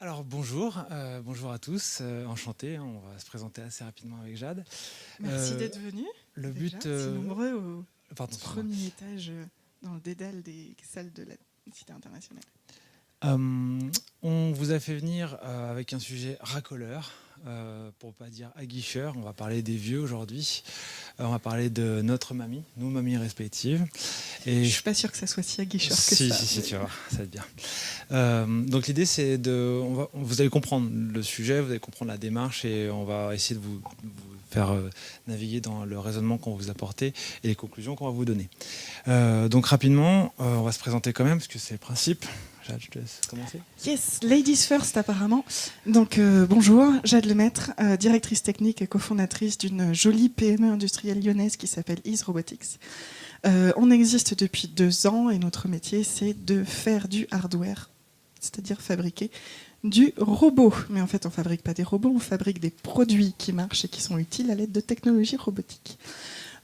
Alors bonjour à tous, enchanté, on va se présenter assez rapidement avec Jade. Merci d'être venu. Le Déjà, but... si nombreux au pardon, premier étage dans le dédale des salles de la Cité internationale. On vous a fait venir avec un sujet racoleur, pour ne pas dire aguicheur. On va parler des vieux aujourd'hui. On va parler de notre mamie, nos mamies respectives. Et je suis pas sûre que ça soit si aguicheur que ça. Si, tu vas voir, ça va être bien. Donc l'idée, c'est vous allez comprendre le sujet, vous allez comprendre la démarche et on va essayer de vous faire naviguer dans le raisonnement qu'on vous apporter et les conclusions qu'on va vous donner. Donc rapidement, on va se présenter quand même, parce que c'est le principe. Jade, je te laisse commencer. Yes, ladies first apparemment. Donc bonjour, Jade Lemaître, directrice technique et cofondatrice d'une jolie PME industrielle lyonnaise qui s'appelle Ease Robotics. On existe depuis 2 ans et notre métier c'est de faire du hardware, c'est-à-dire fabriquer du robot. Mais en fait on fabrique pas des robots, on fabrique des produits qui marchent et qui sont utiles à l'aide de technologies robotiques.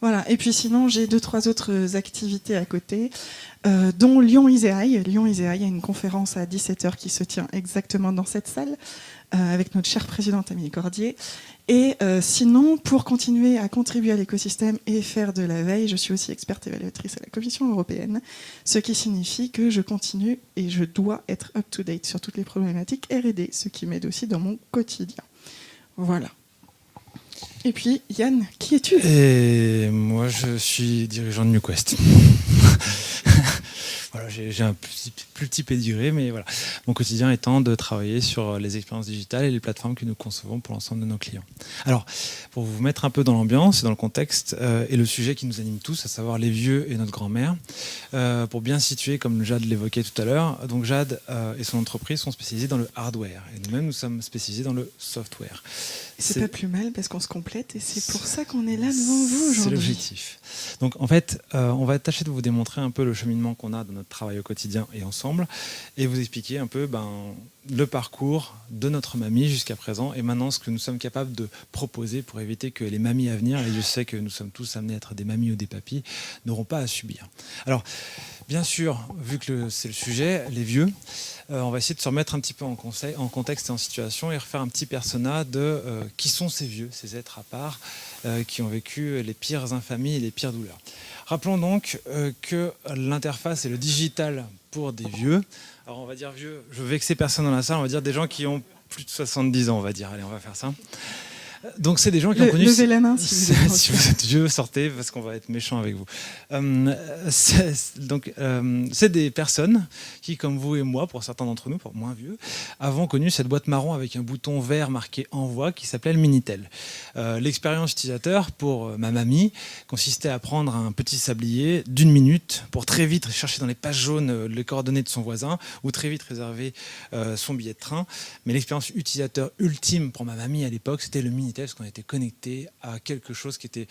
Voilà. Et puis sinon, j'ai 2-3 autres activités à côté, dont Lyon Iséaï. Lyon Iséaï, il y a une conférence à 17h qui se tient exactement dans cette salle, avec notre chère présidente Amélie Cordier. Et sinon, pour continuer à contribuer à l'écosystème et faire de la veille, je suis aussi experte évaluatrice à la Commission européenne, ce qui signifie que je continue et je dois être up-to-date sur toutes les problématiques R&D, ce qui m'aide aussi dans mon quotidien. Voilà. Et puis, Yann, qui es-tu ? Et moi, je suis dirigeant de NewQuest. Voilà, j'ai un plus petit pédigré, mais voilà. Mon quotidien étant de travailler sur les expériences digitales et les plateformes que nous concevons pour l'ensemble de nos clients. Alors, pour vous mettre un peu dans l'ambiance et dans le contexte, et le sujet qui nous anime tous, à savoir les vieux et notre grand-mère, pour bien situer, comme Jade l'évoquait tout à l'heure, donc Jade et son entreprise sont spécialisés dans le hardware, et nous-mêmes, nous sommes spécialisés dans le software. C'est pas plus mal parce qu'on se complète et c'est pour ça qu'on est là devant vous aujourd'hui. C'est l'objectif. Donc en fait, on va tâcher de vous démontrer un peu le cheminement qu'on a dans notre travail au quotidien et ensemble et vous expliquer un peu le parcours de notre mamie jusqu'à présent et maintenant ce que nous sommes capables de proposer pour éviter que les mamies à venir, et je sais que nous sommes tous amenés à être des mamies ou des papis, n'auront pas à subir. Alors, bien sûr, vu que c'est le sujet, les vieux, on va essayer de se remettre un petit peu en contexte et en situation et refaire un petit persona de qui sont ces vieux, ces êtres à part, qui ont vécu les pires infamies et les pires douleurs. Rappelons donc que l'interface et le digital pour des vieux, alors on va dire vieux, je veux vexer personne dans la salle, on va dire des gens qui ont plus de 70 ans, on va dire, allez, on va faire ça. Donc c'est des gens qui ont connu... Levez la main si vous êtes si vous êtes vieux, sortez parce qu'on va être méchant avec vous. C'est des personnes qui, comme vous et moi, pour certains d'entre nous, pour moins vieux, avons connu cette boîte marron avec un bouton vert marqué Envoi qui s'appelait le Minitel. L'expérience utilisateur pour ma mamie consistait à prendre un petit sablier d'1 minute pour très vite chercher dans les pages jaunes les coordonnées de son voisin ou très vite réserver son billet de train. Mais l'expérience utilisateur ultime pour ma mamie à l'époque, c'était le Minitel, parce qu'on était connecté à quelque chose qui était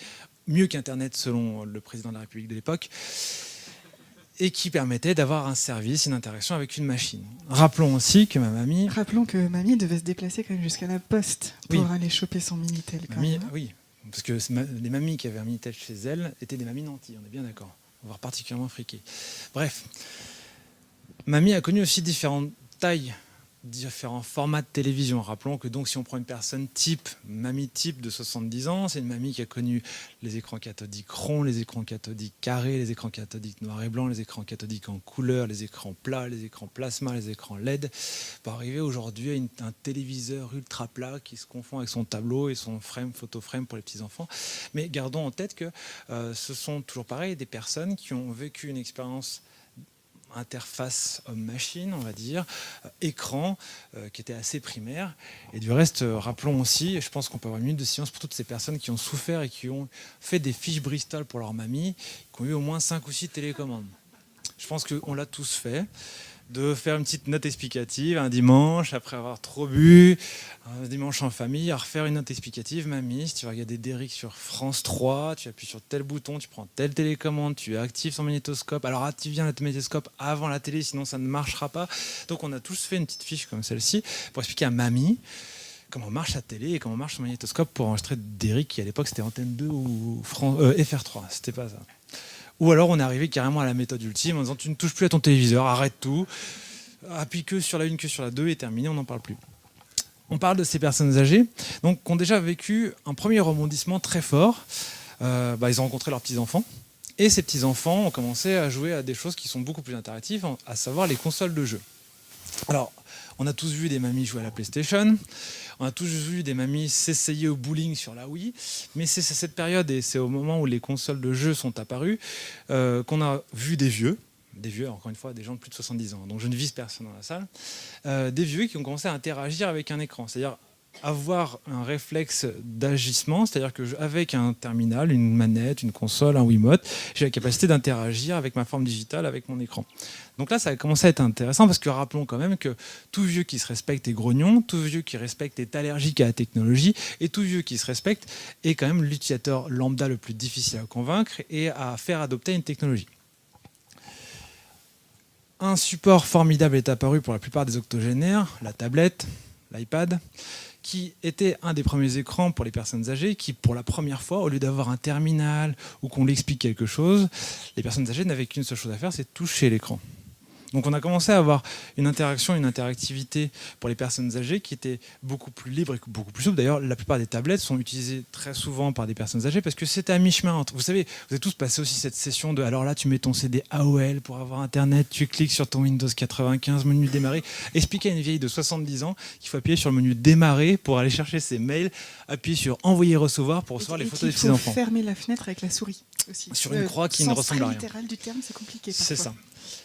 mieux qu'Internet selon le président de la République de l'époque et qui permettait d'avoir un service, une interaction avec une machine. Rappelons aussi que Rappelons que mamie devait se déplacer quand même jusqu'à la poste pour aller choper son Minitel. Oui, parce que les mamies qui avaient un Minitel chez elles étaient des mamies nantis, on est bien d'accord, voire particulièrement friquées. Bref, mamie a connu aussi différentes tailles, différents formats de télévision. Rappelons que donc si on prend une personne type, mamie type de 70 ans, c'est une mamie qui a connu les écrans cathodiques ronds, les écrans cathodiques carrés, les écrans cathodiques noirs et blancs, les écrans cathodiques en couleur, les écrans plats, les écrans plasma, les écrans LED, pour arriver aujourd'hui à un téléviseur ultra plat qui se confond avec son tableau et son photo frame pour les petits-enfants. Mais gardons en tête que ce sont toujours pareil des personnes qui ont vécu une expérience interface homme-machine, on va dire, écran, qui était assez primaire. Et du reste, rappelons aussi, je pense qu'on peut avoir une minute de silence pour toutes ces personnes qui ont souffert et qui ont fait des fiches Bristol pour leur mamie, qui ont eu au moins 5 ou 6 télécommandes. Je pense qu'on l'a tous fait, de faire une petite note explicative un dimanche, après avoir trop bu, un dimanche en famille, à refaire une note explicative. Mamie, si tu vas regarder Derrick sur France 3, tu appuies sur tel bouton, tu prends telle télécommande, tu actives son magnétoscope. Alors active bien le magnétoscope avant la télé, sinon ça ne marchera pas. Donc on a tous fait une petite fiche comme celle-ci pour expliquer à mamie comment marche la télé et comment marche son magnétoscope pour enregistrer Derrick, qui à l'époque c'était Antenne 2 ou FR3, c'était pas ça. Ou alors on est arrivé carrément à la méthode ultime en disant tu ne touches plus à ton téléviseur, arrête tout. appuie que sur la 1, que sur la 2 et terminé, on n'en parle plus. On parle de ces personnes âgées donc, qui ont déjà vécu un premier rebondissement très fort. Ils ont rencontré leurs petits-enfants. Et ces petits-enfants ont commencé à jouer à des choses qui sont beaucoup plus interactives, à savoir les consoles de jeux. Alors, on a tous vu des mamies jouer à la PlayStation, on a tous vu des mamies s'essayer au bowling sur la Wii, mais c'est cette période, et c'est au moment où les consoles de jeux sont apparues, qu'on a vu des vieux, encore une fois, des gens de plus de 70 ans, donc je ne vise personne dans la salle, des vieux qui ont commencé à interagir avec un écran, c'est-à-dire avoir un réflexe d'agissement, c'est-à-dire qu'avec un terminal, une manette, une console, un Wiimote, j'ai la capacité d'interagir avec ma forme digitale, avec mon écran. Donc là, ça a commencé à être intéressant parce que rappelons quand même que tout vieux qui se respecte est grognon, tout vieux qui respecte est allergique à la technologie, et tout vieux qui se respecte est quand même l'utilisateur lambda le plus difficile à convaincre et à faire adopter une technologie. Un support formidable est apparu pour la plupart des octogénaires, la tablette, l'iPad, qui était un des premiers écrans pour les personnes âgées, qui pour la première fois, au lieu d'avoir un terminal ou qu'on lui explique quelque chose, les personnes âgées n'avaient qu'une seule chose à faire, c'est toucher l'écran. Donc on a commencé à avoir une interaction, une interactivité pour les personnes âgées qui était beaucoup plus libre et beaucoup plus souple. D'ailleurs, la plupart des tablettes sont utilisées très souvent par des personnes âgées parce que c'était à mi-chemin entre... Vous savez, vous avez tous passé aussi cette session de alors là, tu mets ton CD AOL pour avoir Internet, tu cliques sur ton Windows 95, menu démarrer. Expliquer à une vieille de 70 ans qu'il faut appuyer sur le menu démarrer pour aller chercher ses mails, appuyer sur envoyer recevoir pour recevoir les photos des petits-enfants. Il faut fermer la fenêtre avec la souris aussi. Sur une croix qui ne ressemble à rien. Le sens littéral du terme, c'est compliqué parfois. C'est ça.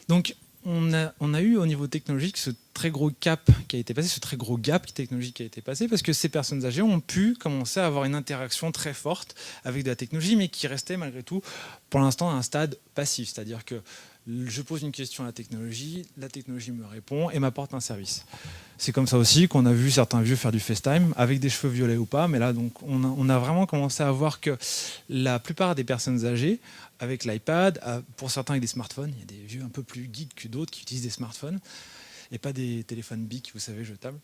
Donc, on a eu au niveau technologique ce très gros cap qui a été passé, ce très gros gap technologique qui a été passé, parce que ces personnes âgées ont pu commencer à avoir une interaction très forte avec de la technologie, mais qui restait malgré tout, pour l'instant, à un stade passif. C'est-à-dire que je pose une question à la technologie me répond et m'apporte un service. C'est comme ça aussi qu'on a vu certains vieux faire du FaceTime, avec des cheveux violets ou pas, mais là, donc, on a vraiment commencé à voir que la plupart des personnes âgées, avec l'iPad, pour certains avec des smartphones, il y a des vieux un peu plus geeks que d'autres qui utilisent des smartphones, et pas des téléphones BIC, vous savez, jetables.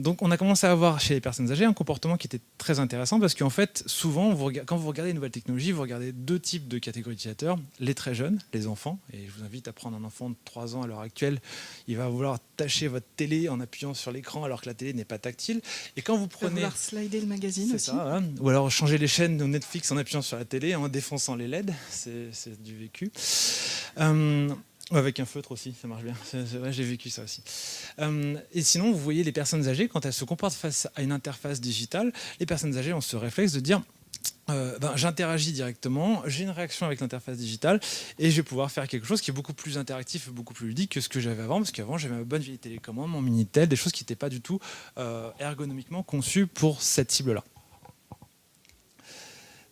Donc on a commencé à avoir chez les personnes âgées un comportement qui était très intéressant parce qu'en fait, souvent, quand vous regardez les nouvelles technologies, vous regardez deux types de catégories d'utilisateurs. Les très jeunes, les enfants, et je vous invite à prendre un enfant de 3 ans à l'heure actuelle, il va vouloir tâcher votre télé en appuyant sur l'écran alors que la télé n'est pas tactile. Et quand vous prenez... vouloir slider le magazine aussi. Ça, voilà. Ou alors changer les chaînes de Netflix en appuyant sur la télé, en défonçant les LED, c'est du vécu. Avec un feutre aussi, ça marche bien. C'est vrai, j'ai vécu ça aussi. Et sinon, vous voyez les personnes âgées, quand elles se comportent face à une interface digitale, les personnes âgées ont ce réflexe de dire j'interagis directement, j'ai une réaction avec l'interface digitale et je vais pouvoir faire quelque chose qui est beaucoup plus interactif et beaucoup plus ludique que ce que j'avais avant, parce qu'avant j'avais ma bonne vieille télécommande, mon Minitel, des choses qui n'étaient pas du tout ergonomiquement conçues pour cette cible-là.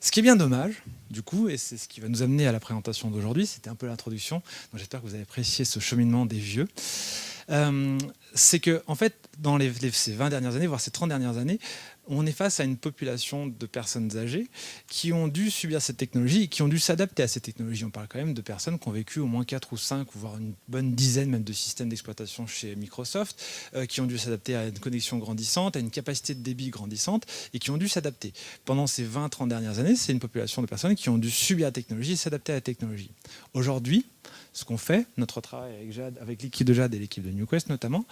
Ce qui est bien dommage, du coup, et c'est ce qui va nous amener à la présentation d'aujourd'hui, c'était un peu l'introduction, donc j'espère que vous avez apprécié ce cheminement des vieux, c'est que, en fait, dans ces 20 dernières années, voire ces 30 dernières années, on est face à une population de personnes âgées qui ont dû subir cette technologie et qui ont dû s'adapter à cette technologie. On parle quand même de personnes qui ont vécu au moins 4 ou 5, voire une bonne dizaine même de systèmes d'exploitation chez Microsoft, qui ont dû s'adapter à une connexion grandissante, à une capacité de débit grandissante, et qui ont dû s'adapter. Pendant ces 20-30 dernières années, c'est une population de personnes qui ont dû subir la technologie et s'adapter à la technologie. Aujourd'hui, ce qu'on fait, notre travail avec Jade, avec l'équipe de Jade et l'équipe de NewQuest notamment,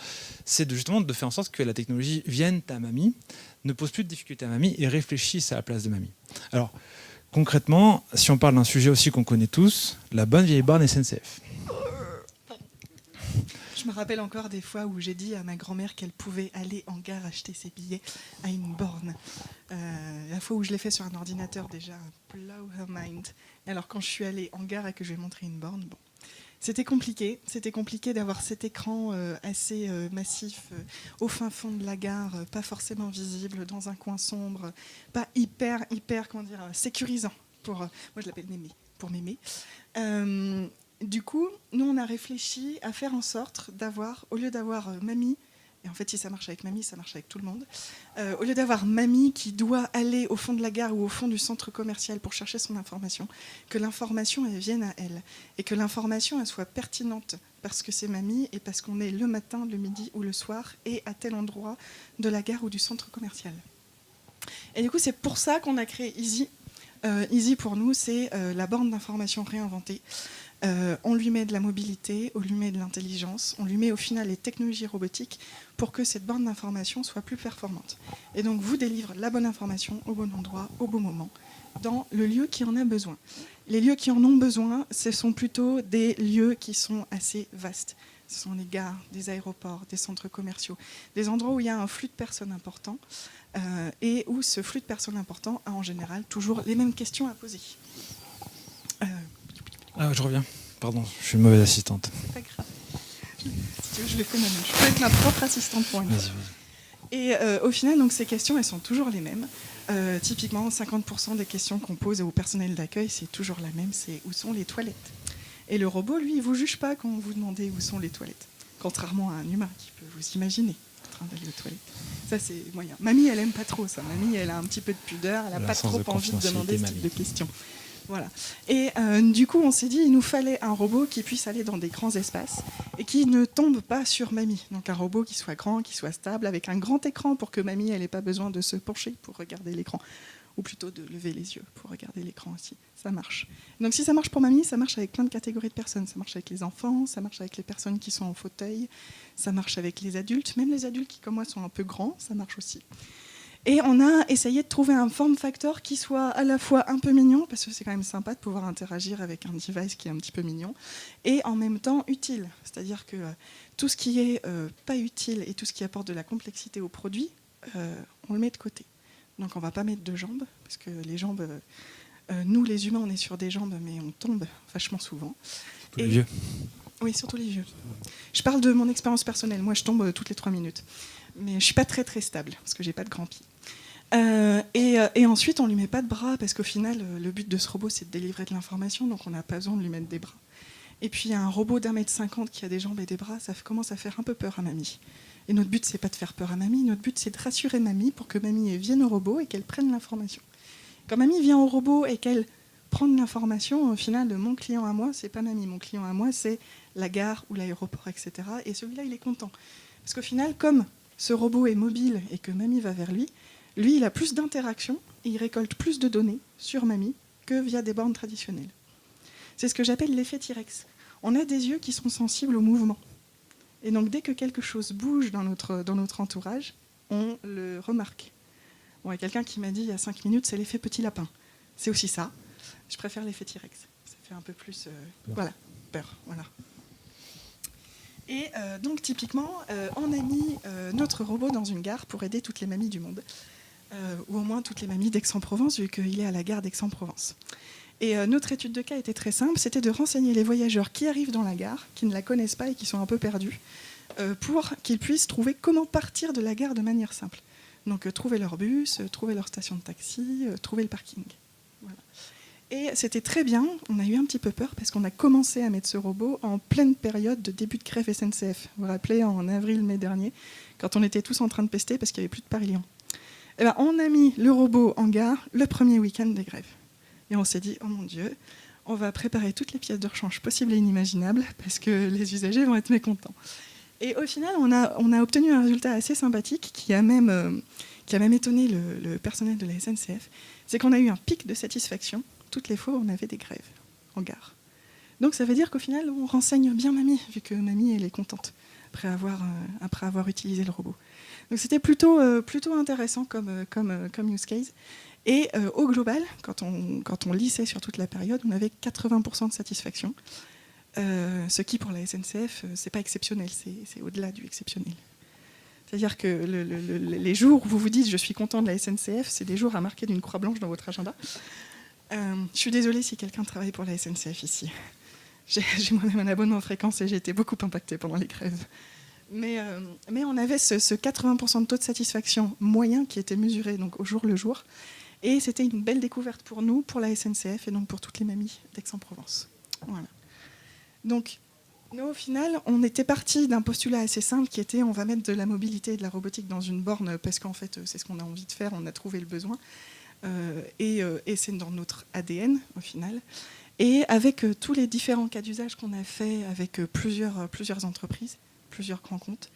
c'est justement de faire en sorte que la technologie vienne à mamie, ne pose plus de difficultés à mamie et réfléchisse à la place de mamie. Alors, concrètement, si on parle d'un sujet aussi qu'on connaît tous, la bonne vieille borne SNCF. Je me rappelle encore des fois où j'ai dit à ma grand-mère qu'elle pouvait aller en gare acheter ses billets à une borne. La fois où je l'ai fait sur un ordinateur, déjà, blow her mind. Alors quand je suis allée en gare et que je lui ai montré une borne, bon, c'était compliqué. C'était compliqué d'avoir cet écran assez massif au fin fond de la gare, pas forcément visible, dans un coin sombre, pas hyper, comment dire, sécurisant. Moi, je l'appelle mémé, pour mémé. Du coup, nous, on a réfléchi à faire en sorte d'avoir, au lieu d'avoir mamie, et en fait, si ça marche avec mamie, ça marche avec tout le monde, au lieu d'avoir mamie qui doit aller au fond de la gare ou au fond du centre commercial pour chercher son information, que l'information, elle vienne à elle, et que l'information, elle soit pertinente, parce que c'est mamie, et parce qu'on est le matin, le midi ou le soir, et à tel endroit de la gare ou du centre commercial. Et du coup, c'est pour ça qu'on a créé Easy. Easy, pour nous, c'est la borne d'information réinventée. On lui met de la mobilité, on lui met de l'intelligence, on lui met au final les technologies robotiques pour que cette borne d'information soit plus performante. Et donc vous délivre la bonne information au bon endroit, au bon moment, dans le lieu qui en a besoin. Les lieux qui en ont besoin, ce sont plutôt des lieux qui sont assez vastes. Ce sont les gares, des aéroports, des centres commerciaux, des endroits où il y a un flux de personnes important et où ce flux de personnes important a en général toujours les mêmes questions à poser. Ah, je reviens. Pardon, je suis une mauvaise assistante. C'est pas grave. Si tu veux, je le fais moi-même. Je peux être ma propre assistante pour une fois. Et au final, donc, ces questions, elles sont toujours les mêmes. Typiquement, 50% des questions qu'on pose au personnel d'accueil, c'est toujours la même, c'est où sont les toilettes? Et le robot, lui, il ne vous juge pas quand vous demandez où sont les toilettes. Contrairement à un humain qui peut vous imaginer en train d'aller aux toilettes. Ça, c'est moyen. Mamie, elle aime pas trop ça. Mamie, elle a un petit peu de pudeur, elle n'a pas trop envie de demander ce type de questions. Voilà. Et du coup, on s'est dit, il nous fallait un robot qui puisse aller dans des grands espaces et qui ne tombe pas sur Mamie. Donc un robot qui soit grand, qui soit stable, avec un grand écran pour que Mamie, elle n'ait pas besoin de se pencher pour regarder l'écran. Ou plutôt de lever les yeux pour regarder l'écran aussi. Ça marche. Donc si ça marche pour Mamie, ça marche avec plein de catégories de personnes. Ça marche avec les enfants, ça marche avec les personnes qui sont en fauteuil, ça marche avec les adultes. Même les adultes qui, comme moi, sont un peu grands, ça marche aussi. Et on a essayé de trouver un form factor qui soit à la fois un peu mignon, parce que c'est quand même sympa de pouvoir interagir avec un device qui est un petit peu mignon, et en même temps utile. C'est-à-dire que tout ce qui est pas utile et tout ce qui apporte de la complexité au produit, on le met de côté. Donc on ne va pas mettre de jambes, parce que les jambes, nous les humains, on est sur des jambes, mais on tombe vachement souvent. Tous les vieux. Oui, surtout les vieux. Je parle de mon expérience personnelle. Moi, je tombe toutes les 3 minutes. Mais je ne suis pas très très stable, parce que je n'ai pas de grands pieds. Et ensuite, on ne lui met pas de bras, parce qu'au final, le but de ce robot, c'est de délivrer de l'information, donc on n'a pas besoin de lui mettre des bras. Et puis, un robot d'1,50 m qui a des jambes et des bras, ça commence à faire un peu peur à Mamie. Et notre but, c'est pas de faire peur à Mamie, notre but, c'est de rassurer Mamie pour que Mamie vienne au robot et qu'elle prenne l'information. Quand Mamie vient au robot et qu'elle prend de l'information, au final, mon client à moi, c'est pas Mamie. Mon client à moi, c'est la gare ou l'aéroport, etc. Et celui-là, il est content. Parce qu'au final, comme ce robot est mobile et que Mamie va vers lui, il a plus d'interactions et il récolte plus de données sur Mamie que via des bornes traditionnelles. C'est ce que j'appelle l'effet T-Rex. On a des yeux qui sont sensibles au mouvement. Et donc, dès que quelque chose bouge dans notre entourage, on le remarque. Bon, il y a quelqu'un qui m'a dit il y a 5 minutes, c'est l'effet petit lapin. C'est aussi ça. Je préfère l'effet T-Rex. Ça fait un peu plus peur. Voilà. Et donc, typiquement, on a mis notre robot dans une gare pour aider toutes les mamies du monde. Ou au moins toutes les mamies d'Aix-en-Provence, vu qu'il est à la gare d'Aix-en-Provence. Et notre étude de cas était très simple, c'était de renseigner les voyageurs qui arrivent dans la gare, qui ne la connaissent pas et qui sont un peu perdus, pour qu'ils puissent trouver comment partir de la gare de manière simple. Donc trouver leur bus, trouver leur station de taxi, trouver le parking. Voilà. Et c'était très bien, on a eu un petit peu peur parce qu'on a commencé à mettre ce robot en pleine période de début de grève SNCF. Vous vous rappelez, en avril-mai dernier, quand on était tous en train de pester parce qu'il n'y avait plus de Parisiens. Eh ben, on a mis le robot en gare le premier week-end des grèves. Et on s'est dit, oh mon Dieu, on va préparer toutes les pièces de rechange possibles et inimaginables parce que les usagers vont être mécontents. Et au final, on a obtenu un résultat assez sympathique qui a même étonné le personnel de la SNCF. C'est qu'on a eu un pic de satisfaction toutes les fois où on avait des grèves en gare. Donc ça veut dire qu'au final, on renseigne bien Mamie, vu que Mamie, elle est contente après avoir utilisé le robot. Donc c'était plutôt intéressant comme use case. Et au global, quand on lissait sur toute la période, on avait 80% de satisfaction. Ce qui, pour la SNCF, c'est pas exceptionnel, c'est au-delà du exceptionnel. C'est-à-dire que les jours où vous vous dites « je suis content de la SNCF », c'est des jours à marquer d'une croix blanche dans votre agenda. Je suis désolée si quelqu'un travaille pour la SNCF ici. J'ai moi-même un abonnement fréquence et j'ai été beaucoup impactée pendant les grèves. Mais on avait ce 80% de taux de satisfaction moyen qui était mesuré donc, au jour le jour. Et c'était une belle découverte pour nous, pour la SNCF et donc pour toutes les mamies d'Aix-en-Provence. Voilà. Donc, nous, au final, on était parti d'un postulat assez simple qui était on va mettre de la mobilité et de la robotique dans une borne parce qu'en fait, c'est ce qu'on a envie de faire, on a trouvé le besoin. Et c'est dans notre ADN, au final. Et avec tous les différents cas d'usage qu'on a fait avec plusieurs entreprises, plusieurs grands comptes,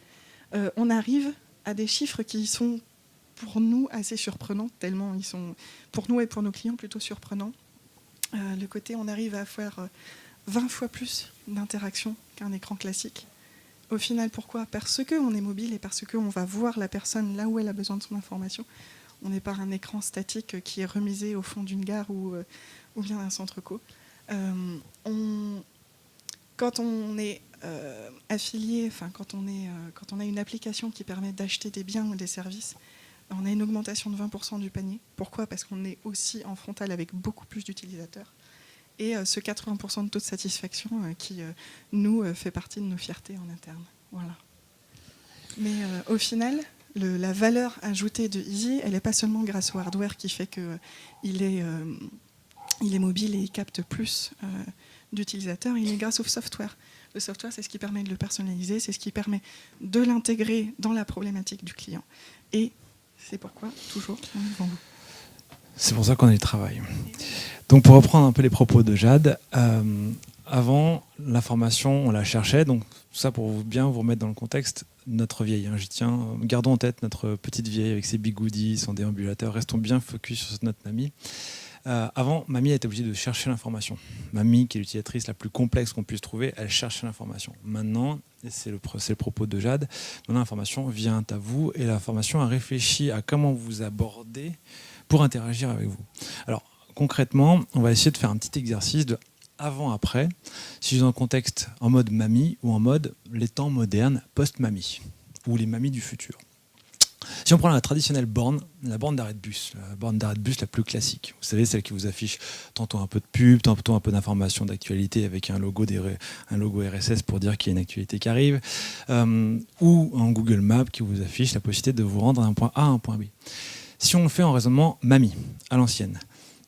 on arrive à des chiffres qui sont pour nous assez surprenants, tellement ils sont pour nous et pour nos clients plutôt surprenants. Le côté on arrive à faire 20 fois plus d'interactions qu'un écran classique. Au final, pourquoi ? Parce qu'on est mobile et parce qu'on va voir la personne là où elle a besoin de son information. On n'est pas un écran statique qui est remisé au fond d'une gare ou bien d'un centre co. Quand on est affilié, quand on a une application qui permet d'acheter des biens ou des services, on a une augmentation de 20% du panier. Pourquoi ? Parce qu'on est aussi en frontal avec beaucoup plus d'utilisateurs. Et ce 80% de taux de satisfaction qui, nous, fait partie de nos fiertés en interne. Voilà. Mais au final, la valeur ajoutée de Easy, elle n'est pas seulement grâce au hardware qui fait qu'il est mobile et il capte plus d'utilisateurs, il est grâce au software. Le software, c'est ce qui permet de le personnaliser, c'est ce qui permet de l'intégrer dans la problématique du client. Et c'est pourquoi, toujours, on est devant vous. C'est pour ça qu'on y travaille. Donc pour reprendre un peu les propos de Jade, avant, l'information, on la cherchait. Donc tout ça pour bien vous remettre dans le contexte, notre vieille. J'y tiens, gardons en tête notre petite vieille avec ses bigoudis, son déambulateur. Restons bien focus sur notre mamie. Avant, mamie était obligée de chercher l'information. Mamie, qui est l'utilisatrice la plus complexe qu'on puisse trouver, elle cherchait l'information. Maintenant, et c'est le propos de Jade, maintenant l'information vient à vous et l'information a réfléchi à comment vous aborder pour interagir avec vous. Alors, concrètement, on va essayer de faire un petit exercice de avant-après, si je suis dans le contexte en mode mamie ou en mode les temps modernes post-mamie, ou les mamies du futur. Si on prend la traditionnelle borne, la borne d'arrêt de bus, la borne d'arrêt de bus la plus classique, vous savez, celle qui vous affiche tantôt un peu de pub, tantôt un peu d'informations d'actualité avec un logo RSS pour dire qu'il y a une actualité qui arrive, ou un Google Maps qui vous affiche la possibilité de vous rendre d'un point A à un point B. Si on le fait en raisonnement mamie, à l'ancienne,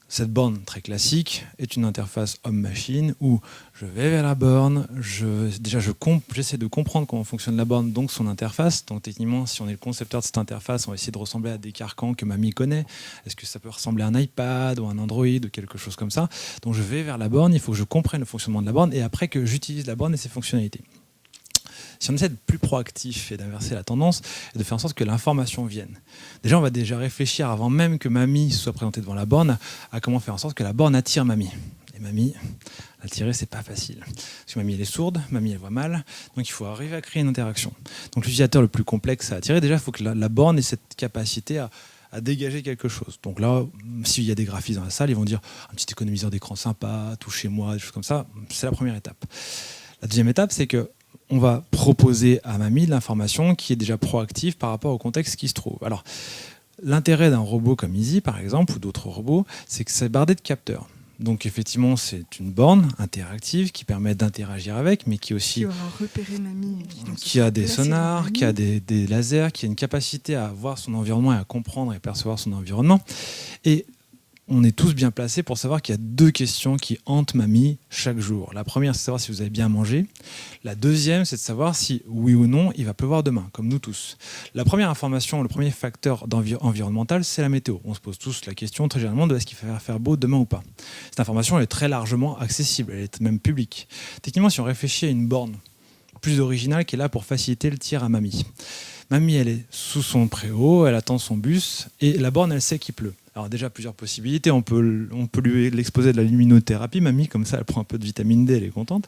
cette borne très classique est une interface homme-machine où je vais vers la borne, j'essaie de comprendre comment fonctionne la borne, donc son interface. Donc techniquement, si on est le concepteur de cette interface, on va essayer de ressembler à des carcans que mamie connaît. Est-ce que ça peut ressembler à un iPad ou un Android ou quelque chose comme ça ? Donc je vais vers la borne, il faut que je comprenne le fonctionnement de la borne et après que j'utilise la borne et ses fonctionnalités. Si on essaie d'être plus proactif et d'inverser la tendance et de faire en sorte que l'information vienne. Déjà, on va déjà réfléchir avant même que mamie soit présentée devant la borne à comment faire en sorte que la borne attire mamie. Et mamie, l'attirer, c'est pas facile. Parce que mamie, elle est sourde, mamie, elle voit mal. Donc il faut arriver à créer une interaction. Donc l'utilisateur le plus complexe à attirer, déjà, il faut que la borne ait cette capacité à dégager quelque chose. Donc là, s'il y a des graphistes dans la salle, ils vont dire un petit économiseur d'écran sympa, tout chez moi, des choses comme ça. C'est la première étape. La deuxième étape, c'est que on va proposer à mamie de l'information qui est déjà proactive par rapport au contexte qui se trouve. Alors, l'intérêt d'un robot comme Easy, par exemple, ou d'autres robots, c'est que c'est bardé de capteurs. Donc, effectivement, c'est une borne interactive qui permet d'interagir avec, mais qui aussi... Qui aura repéré mamie. Qui a des sonars, qui a des lasers, qui a une capacité à voir son environnement et à comprendre et percevoir son environnement. Et on est tous bien placés pour savoir qu'il y a deux questions qui hantent mamie chaque jour. La première, c'est de savoir si vous avez bien mangé. La deuxième, c'est de savoir si, oui ou non, il va pleuvoir demain, comme nous tous. La première information, le premier facteur environnemental, c'est la météo. On se pose tous la question, très généralement, de est-ce qu'il va faire beau demain ou pas. Cette information, elle est très largement accessible, elle est même publique. Techniquement, si on réfléchit à une borne plus originale qui est là pour faciliter le tir à mamie. Mamie, elle est sous son préau, elle attend son bus, et la borne, elle sait qu'il pleut. Alors déjà, plusieurs possibilités. On peut lui l'exposer de la luminothérapie, mamie, comme ça, elle prend un peu de vitamine D, elle est contente.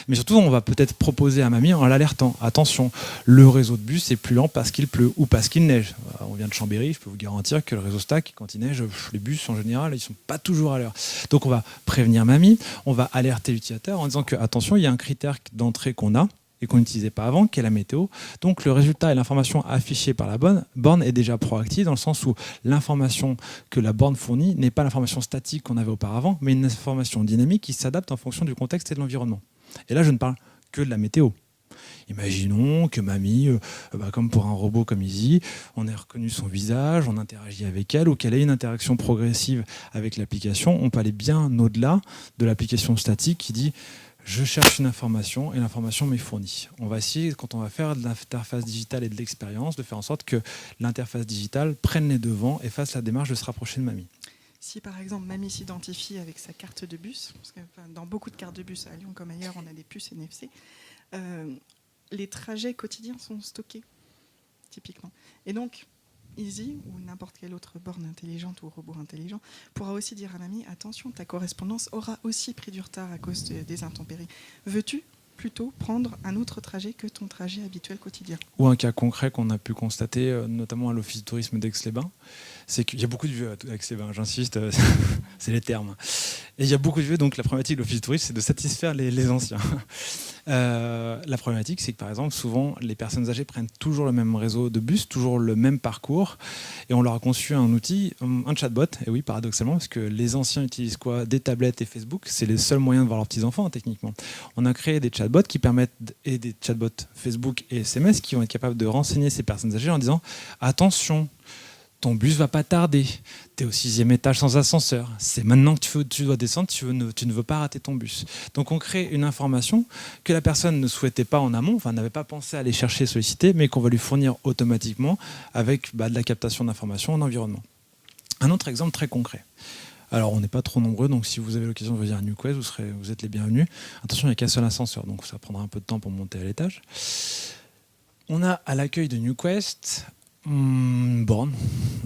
Mais surtout, on va peut-être proposer à mamie en l'alertant. Attention, le réseau de bus est plus lent parce qu'il pleut ou parce qu'il neige. On vient de Chambéry, je peux vous garantir que le réseau Stack, quand il neige, les bus, en général, ils sont pas toujours à l'heure. Donc on va prévenir mamie, on va alerter l'utilisateur en disant que, attention, il y a un critère d'entrée qu'on a, et qu'on n'utilisait pas avant, qui est la météo. Donc le résultat et l'information affichée par la borne est déjà proactive, dans le sens où l'information que la borne fournit n'est pas l'information statique qu'on avait auparavant, mais une information dynamique qui s'adapte en fonction du contexte et de l'environnement. Et là, je ne parle que de la météo. Imaginons que mamie, comme pour un robot comme Easy, on ait reconnu son visage, on interagit avec elle, ou qu'elle ait une interaction progressive avec l'application. On peut aller bien au-delà de l'application statique qui dit je cherche une information et l'information m'est fournie. On va essayer, quand on va faire de l'interface digitale et de l'expérience, de faire en sorte que l'interface digitale prenne les devants et fasse la démarche de se rapprocher de mamie. Si par exemple mamie s'identifie avec sa carte de bus, parce que dans beaucoup de cartes de bus à Lyon comme ailleurs, on a des puces NFC, les trajets quotidiens sont stockés, typiquement. Et donc, Easy ou n'importe quelle autre borne intelligente ou robot intelligent pourra aussi dire à mamie, attention, ta correspondance aura aussi pris du retard à cause des intempéries. Veux-tu plutôt prendre un autre trajet que ton trajet habituel quotidien? Ou un cas concret qu'on a pu constater, notamment à l'Office du tourisme d'Aix-les-Bains, c'est qu'il y a beaucoup de vues à Aix-les-Bains, j'insiste, c'est les termes. Et il y a beaucoup de vues, donc la problématique de l'Office du tourisme, c'est de satisfaire les anciens. La problématique, c'est que par exemple, souvent, les personnes âgées prennent toujours le même réseau de bus, toujours le même parcours, et on leur a conçu un outil, un chatbot, et oui, paradoxalement, parce que les anciens utilisent quoi? Des tablettes et Facebook, c'est les seuls moyens de voir leurs petits-enfants, techniquement. On a créé des chatbots qui permettent, et des chatbots Facebook et SMS, qui vont être capables de renseigner ces personnes âgées en disant « Attention, ton bus va pas tarder, tu es au 6e étage sans ascenseur, c'est maintenant que tu dois descendre, tu ne veux pas rater ton bus. » Donc on crée une information que la personne ne souhaitait pas en amont, enfin n'avait pas pensé à aller chercher, solliciter, mais qu'on va lui fournir automatiquement avec de la captation d'informations en environnement. Un autre exemple très concret. Alors on n'est pas trop nombreux, donc si vous avez l'occasion de venir à NewQuest, vous êtes les bienvenus. Attention, il n'y a qu'un seul ascenseur, donc ça prendra un peu de temps pour monter à l'étage. On a à l'accueil de NewQuest une borne,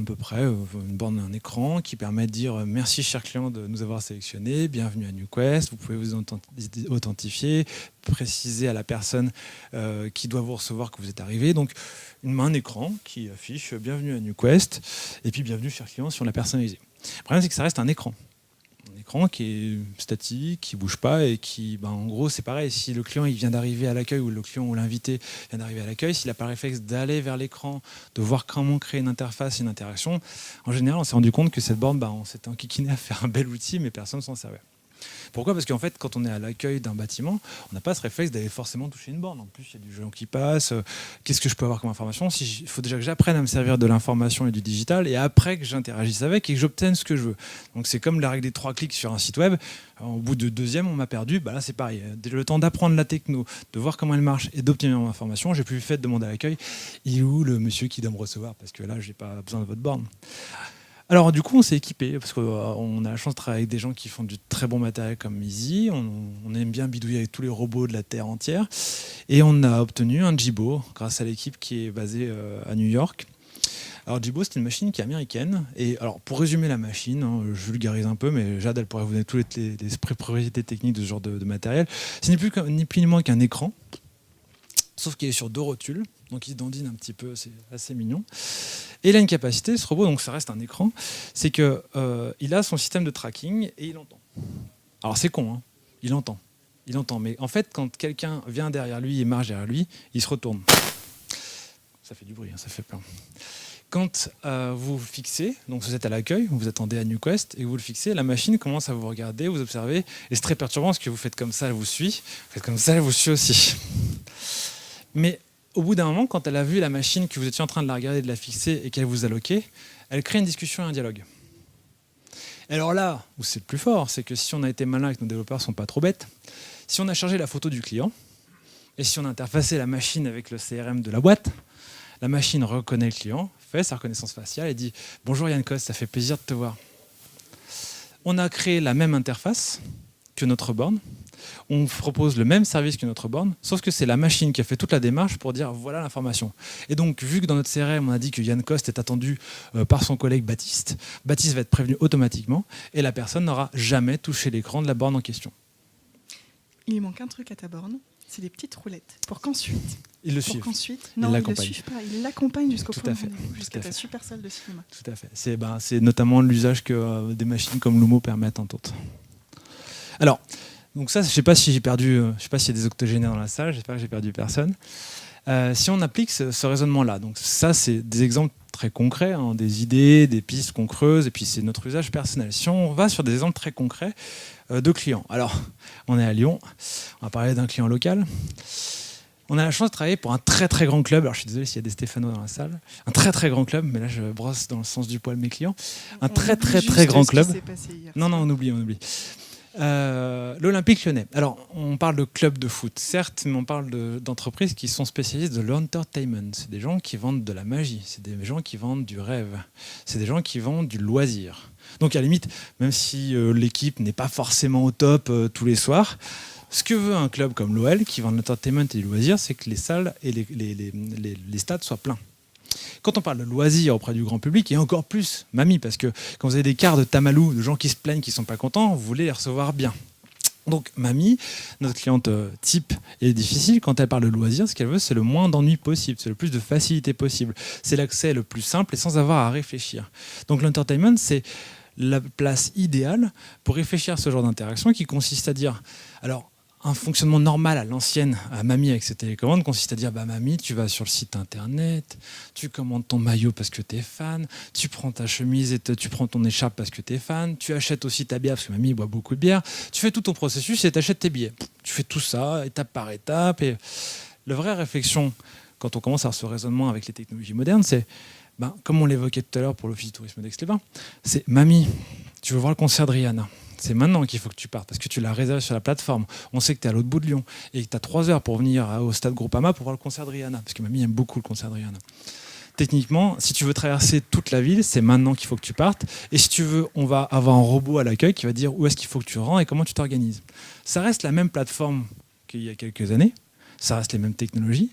à peu près, une borne, un écran qui permet de dire merci cher client de nous avoir sélectionné, bienvenue à NewQuest, vous pouvez vous authentifier, préciser à la personne qui doit vous recevoir que vous êtes arrivé. Donc un écran qui affiche bienvenue à NewQuest et puis bienvenue cher client si on l'a personnalisé. Le problème c'est que ça reste un écran. Un écran qui est statique, qui ne bouge pas et qui, en gros, c'est pareil. Si le client il vient d'arriver à l'accueil ou le client ou l'invité vient d'arriver à l'accueil, s'il n'a pas le réflexe d'aller vers l'écran, de voir comment créer une interface, une interaction, en général, on s'est rendu compte que cette borne, on s'était enquiquiné à faire un bel outil, mais personne ne s'en servait. Pourquoi? Parce qu'en fait, quand on est à l'accueil d'un bâtiment, on n'a pas ce réflexe d'aller forcément toucher une borne. En plus, il y a du géant qui passe. Qu'est-ce que je peux avoir comme information? Il faut déjà que j'apprenne à me servir de l'information et du digital, et après que j'interagisse avec et que j'obtienne ce que je veux. Donc c'est comme la règle des 3 clics sur un site web. Au bout de deuxième, on m'a perdu. Là, c'est pareil. Le temps d'apprendre la techno, de voir comment elle marche et d'obtenir mon information, j'ai plus fait de demander à l'accueil. Il est où le monsieur qui doit me recevoir? Parce que là, j'ai pas besoin de votre borne. Alors du coup, on s'est équipé parce qu'on a la chance de travailler avec des gens qui font du très bon matériel comme Easy. On aime bien bidouiller avec tous les robots de la Terre entière. Et on a obtenu un Jibo grâce à l'équipe qui est basée à New York. Alors Jibo, c'est une machine qui est américaine. Et alors pour résumer la machine, je vulgarise un peu, mais Jade, elle pourrait vous donner toutes les propriétés techniques de ce genre de matériel. Ce n'est ni plus ni moins qu'un écran, sauf qu'il est sur 2 rotules. Donc il se dandine un petit peu, c'est assez mignon. Et il a une capacité, ce robot, donc ça reste un écran, c'est qu'il a son système de tracking et il entend. Alors c'est con, il entend. Mais en fait, quand quelqu'un vient derrière lui et marche derrière lui, il se retourne. Ça fait du bruit, ça fait peur. Quand vous fixez, donc vous êtes à l'accueil, vous attendez à NewQuest et vous le fixez, la machine commence à vous regarder, vous observer, et c'est très perturbant parce que vous faites comme ça, elle vous suit, vous faites comme ça, elle vous suit aussi. Mais au bout d'un moment, quand elle a vu la machine, que vous étiez en train de la regarder, de la fixer et qu'elle vous a loqué, elle crée une discussion et un dialogue. Et alors là, où c'est le plus fort, c'est que si on a été malin et que nos développeurs ne sont pas trop bêtes, si on a chargé la photo du client, et si on a interfacé la machine avec le CRM de la boîte, la machine reconnaît le client, fait sa reconnaissance faciale et dit « Bonjour Yann Coste, ça fait plaisir de te voir ». On a créé la même interface que notre borne, on propose le même service que notre borne, sauf que c'est la machine qui a fait toute la démarche pour dire voilà l'information. Et donc, vu que dans notre CRM, on a dit que Yann Coste est attendu par son collègue Baptiste, Baptiste va être prévenu automatiquement et la personne n'aura jamais touché l'écran de la borne en question. Il manque un truc à ta borne, c'est des petites roulettes, pour qu'ensuite... Ils le suivent. Non, ils ne le suivent pas, ils l'accompagnent jusqu'au point jusqu'à ta super salle de cinéma. Tout à fait. C'est notamment l'usage que des machines comme Lumo permettent entre autres. Alors, donc ça, je ne sais pas si j'ai perdu, je sais pas s'il y a des octogénaires dans la salle, j'espère que j'ai perdu personne. Si on applique ce raisonnement-là, donc ça, c'est des exemples très concrets, des idées, des pistes qu'on creuse, et puis c'est notre usage personnel. Si on va sur des exemples très concrets de clients, alors on est à Lyon, on va parler d'un client local. On a la chance de travailler pour un très très grand club. Alors je suis désolé s'il y a des Stéphano dans la salle. Un très très grand club, mais là je brosse dans le sens du poil mes clients. Un très très très grand club. Non, on oublie. L'Olympique Lyonnais. Alors, on parle de club de foot, certes, mais on parle d'entreprises qui sont spécialistes de l'entertainment. C'est des gens qui vendent de la magie, c'est des gens qui vendent du rêve, c'est des gens qui vendent du loisir. Donc, à la limite, même si l'équipe n'est pas forcément au top tous les soirs, ce que veut un club comme l'OL, qui vend de l'entertainment et du loisir, c'est que les salles et les stades soient pleins. Quand on parle de loisirs auprès du grand public, et encore plus Mamie, parce que quand vous avez des cartes de tamalou, de gens qui se plaignent, qui ne sont pas contents, vous voulez les recevoir bien. Donc Mamie, notre cliente type, est difficile. Quand elle parle de loisirs, ce qu'elle veut, c'est le moins d'ennui possible, c'est le plus de facilité possible. C'est l'accès le plus simple et sans avoir à réfléchir. Donc l'entertainment, c'est la place idéale pour réfléchir à ce genre d'interaction qui consiste à dire, alors un fonctionnement normal à l'ancienne, à Mamie avec ses télécommandes, consiste à dire, Mamie, tu vas sur le site internet, tu commandes ton maillot parce que tu es fan, tu prends ta chemise et tu prends ton écharpe parce que tu es fan, tu achètes aussi ta bière parce que Mamie boit beaucoup de bière, tu fais tout ton processus et tu achètes tes billets. Tu fais tout ça, étape par étape. Et la vraie réflexion, quand on commence à avoir ce raisonnement avec les technologies modernes, c'est, comme on l'évoquait tout à l'heure pour l'Office du tourisme d'Aix-les-Bains, c'est Mamie, tu veux voir le concert de Rihanna. C'est maintenant qu'il faut que tu partes parce que tu l'as réservé sur la plateforme. On sait que tu es à l'autre bout de Lyon et que tu as 3 heures pour venir au stade Groupama pour voir le concert de Rihanna. Parce que Mamie aime beaucoup le concert de Rihanna. Techniquement, si tu veux traverser toute la ville, c'est maintenant qu'il faut que tu partes. Et si tu veux, on va avoir un robot à l'accueil qui va dire où est-ce qu'il faut que tu rentres et comment tu t'organises. Ça reste la même plateforme qu'il y a quelques années. Ça reste les mêmes technologies,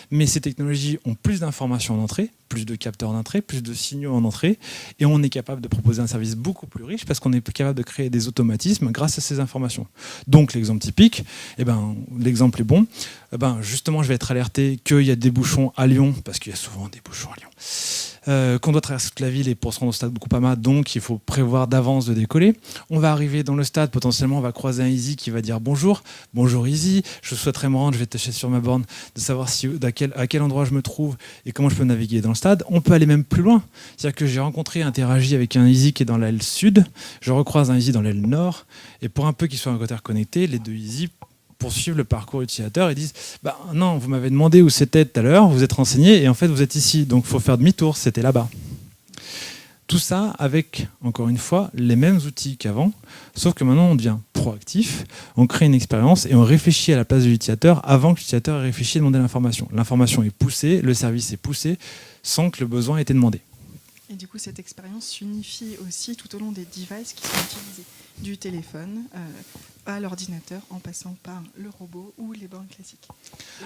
mais ces technologies ont plus d'informations en entrée, plus de capteurs en entrée, plus de signaux en entrée, et on est capable de proposer un service beaucoup plus riche parce qu'on est capable de créer des automatismes grâce à ces informations. Donc l'exemple typique, l'exemple est bon. Justement, je vais être alerté qu'il y a des bouchons à Lyon, parce qu'il y a souvent des bouchons à Lyon, qu'on doit traverser toute la ville et pour se rendre au stade de Groupama, donc il faut prévoir d'avance de décoller. On va arriver dans le stade, potentiellement on va croiser un Easy qui va dire bonjour Easy, je souhaiterais me rendre, je vais tâcher sur ma borne de savoir à quel endroit je me trouve et comment je peux naviguer dans le stade. On peut aller même plus loin, c'est-à-dire que j'ai rencontré, interagi avec un Easy qui est dans l'aile sud, je recroise un Easy dans l'aile nord, et pour un peu qu'ils soient interconnectés, les deux Easy poursuivent le parcours utilisateur et disent non, vous m'avez demandé où c'était tout à l'heure, vous êtes renseigné et en fait vous êtes ici, donc il faut faire demi-tour, c'était là-bas. Tout ça avec, encore une fois, les mêmes outils qu'avant, sauf que maintenant on devient proactif, on crée une expérience et on réfléchit à la place de l'utilisateur avant que l'utilisateur ait réfléchi à demander l'information. L'information est poussée, le service est poussé sans que le besoin ait été demandé. Et du coup, cette expérience s'unifie aussi tout au long des devices qui sont utilisés, du téléphone à l'ordinateur, en passant par le robot ou les bornes classiques.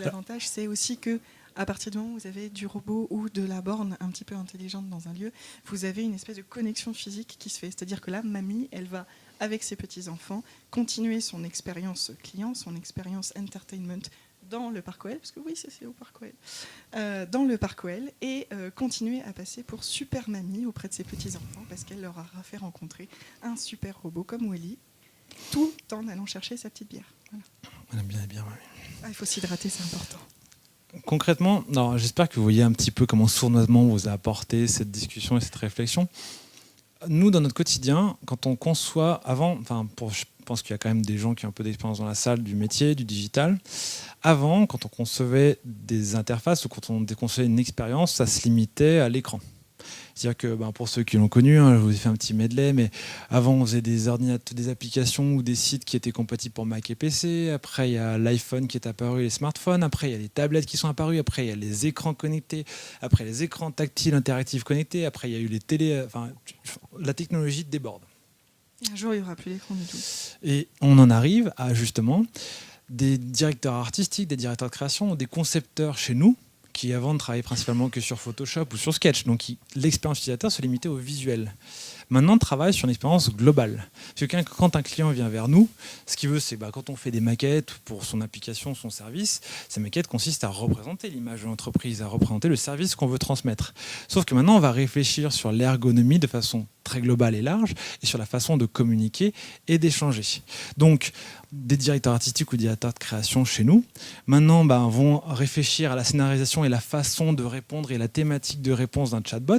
L'avantage, c'est aussi que à partir du moment où vous avez du robot ou de la borne un petit peu intelligente dans un lieu, vous avez une espèce de connexion physique qui se fait. C'est-à-dire que là, Mamie, elle va, avec ses petits-enfants, continuer son expérience client, son expérience entertainment dans le Parc OL, parce que oui, c'est au Parc OL, dans le Parc OL, et continuer à passer pour super mamie auprès de ses petits-enfants, parce qu'elle leur a fait rencontrer un super robot comme Wally, tout en allant chercher sa petite bière. Voilà. On aime bien, il faut s'hydrater, c'est important. Concrètement, j'espère que vous voyez un petit peu comment sournoisement on vous a apporté cette discussion et cette réflexion. Nous, dans notre quotidien, quand on conçoit, je pense qu'il y a quand même des gens qui ont un peu d'expérience dans la salle du métier, du digital. Avant, quand on concevait des interfaces ou quand on concevait une expérience, ça se limitait à l'écran. C'est-à-dire que pour ceux qui l'ont connu, je vous ai fait un petit medley, mais avant on faisait des ordinateurs, des applications ou des sites qui étaient compatibles pour Mac et PC. Après il y a l'iPhone qui est apparu, les smartphones. Après il y a les tablettes qui sont apparues. Après il y a les écrans connectés. Après les écrans tactiles interactifs connectés. Après il y a eu les télés. La technologie déborde. Un jour il n'y aura plus d'écran du tout. Et on en arrive à justement des directeurs artistiques, des directeurs de création, des concepteurs chez nous, qui avant ne travaillaient principalement que sur Photoshop ou sur Sketch. Donc l'expérience utilisateur se limitait au visuel. Maintenant, on travaille sur une expérience globale. Parce que quand un client vient vers nous, ce qu'il veut, c'est quand on fait des maquettes pour son application, son service, ces maquettes consistent à représenter l'image de l'entreprise, à représenter le service qu'on veut transmettre. Sauf que maintenant, on va réfléchir sur l'ergonomie de façon très globale et large, et sur la façon de communiquer et d'échanger. Donc, des directeurs artistiques ou directeurs de création chez nous, maintenant vont réfléchir à la scénarisation et la façon de répondre et la thématique de réponse d'un chatbot.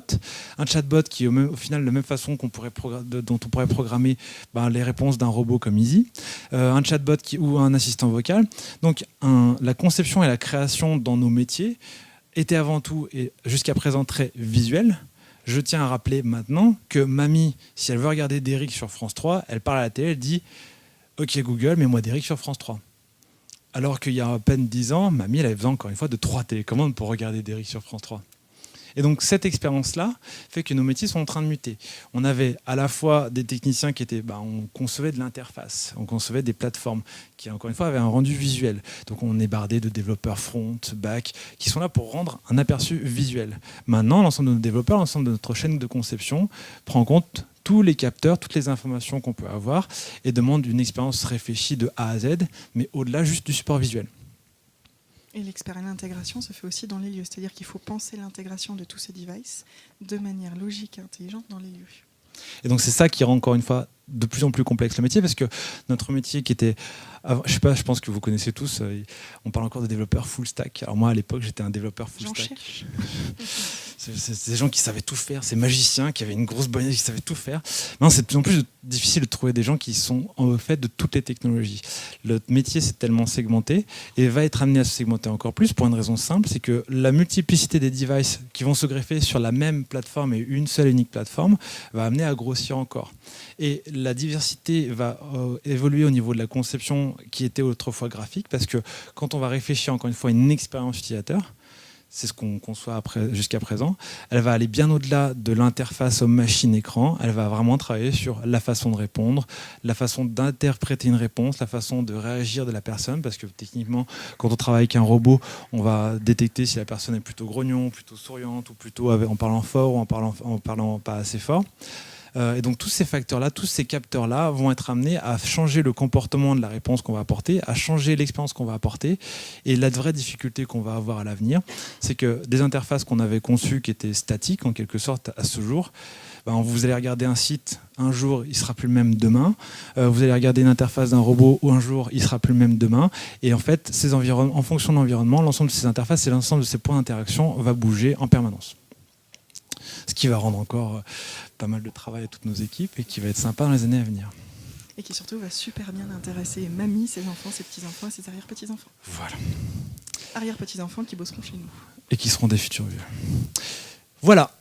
Un chatbot qui est au final de la même façon dont on pourrait programmer les réponses d'un robot comme Easy. Un chatbot ou un assistant vocal. Donc, la conception et la création dans nos métiers étaient avant tout et jusqu'à présent très visuelles. Je tiens à rappeler maintenant que Mamie, si elle veut regarder Derrick sur France 3, elle parle à la télé, elle dit « Ok Google, mets-moi Derrick sur France 3 ». Alors qu'il y a à peine 10 ans, Mamie, elle avait besoin encore une fois de 3 télécommandes pour regarder Derrick sur France 3. Et donc cette expérience-là fait que nos métiers sont en train de muter. On avait à la fois des techniciens qui étaient, on concevait de l'interface, on concevait des plateformes qui, encore une fois, avaient un rendu visuel. Donc on est bardé de développeurs front, back, qui sont là pour rendre un aperçu visuel. Maintenant, l'ensemble de nos développeurs, l'ensemble de notre chaîne de conception prend en compte tous les capteurs, toutes les informations qu'on peut avoir et demande une expérience réfléchie de A à Z, mais au-delà juste du support visuel. Et l'intégration se fait aussi dans les lieux, c'est-à-dire qu'il faut penser l'intégration de tous ces devices de manière logique et intelligente dans les lieux. Et donc c'est ça qui rend encore une fois de plus en plus complexe le métier, parce que notre métier qui était, je pense que vous connaissez tous, on parle encore de développeurs full stack. Alors moi à l'époque j'étais un développeur full stack. C'est des gens qui savaient tout faire, ces magiciens qui avaient une grosse bonne idée, qui savaient tout faire. Maintenant c'est de plus en plus difficile de trouver des gens qui sont en fait de toutes les technologies. Le métier c'est tellement segmenté et va être amené à se segmenter encore plus pour une raison simple, c'est que la multiplicité des devices qui vont se greffer sur la même plateforme et une seule et unique plateforme va amener à grossir encore. Et la diversité va évoluer au niveau de la conception qui était autrefois graphique, parce que quand on va réfléchir encore une fois à une expérience utilisateur, c'est ce qu'on conçoit jusqu'à présent, elle va aller bien au-delà de l'interface homme-machine-écran, elle va vraiment travailler sur la façon de répondre, la façon d'interpréter une réponse, la façon de réagir de la personne, parce que techniquement, quand on travaille avec un robot, on va détecter si la personne est plutôt grognon, plutôt souriante, ou plutôt en parlant fort ou en parlant pas assez fort. Et donc tous ces facteurs-là, tous ces capteurs-là vont être amenés à changer le comportement de la réponse qu'on va apporter, à changer l'expérience qu'on va apporter. Et la vraie difficulté qu'on va avoir à l'avenir, c'est que des interfaces qu'on avait conçues qui étaient statiques en quelque sorte à ce jour, vous allez regarder un site, un jour il sera plus le même demain. Vous allez regarder une interface d'un robot, ou un jour il sera plus le même demain. Et en fait, en fonction de l'environnement, l'ensemble de ces interfaces et l'ensemble de ces points d'interaction va bouger en permanence. Ce qui va rendre encore pas mal de travail à toutes nos équipes et qui va être sympa dans les années à venir. Et qui surtout va super bien intéresser mamie, ses enfants, ses petits-enfants et ses arrière-petits-enfants. Voilà. Arrière-petits-enfants qui bosseront chez nous. Et qui seront des futurs vieux. Voilà.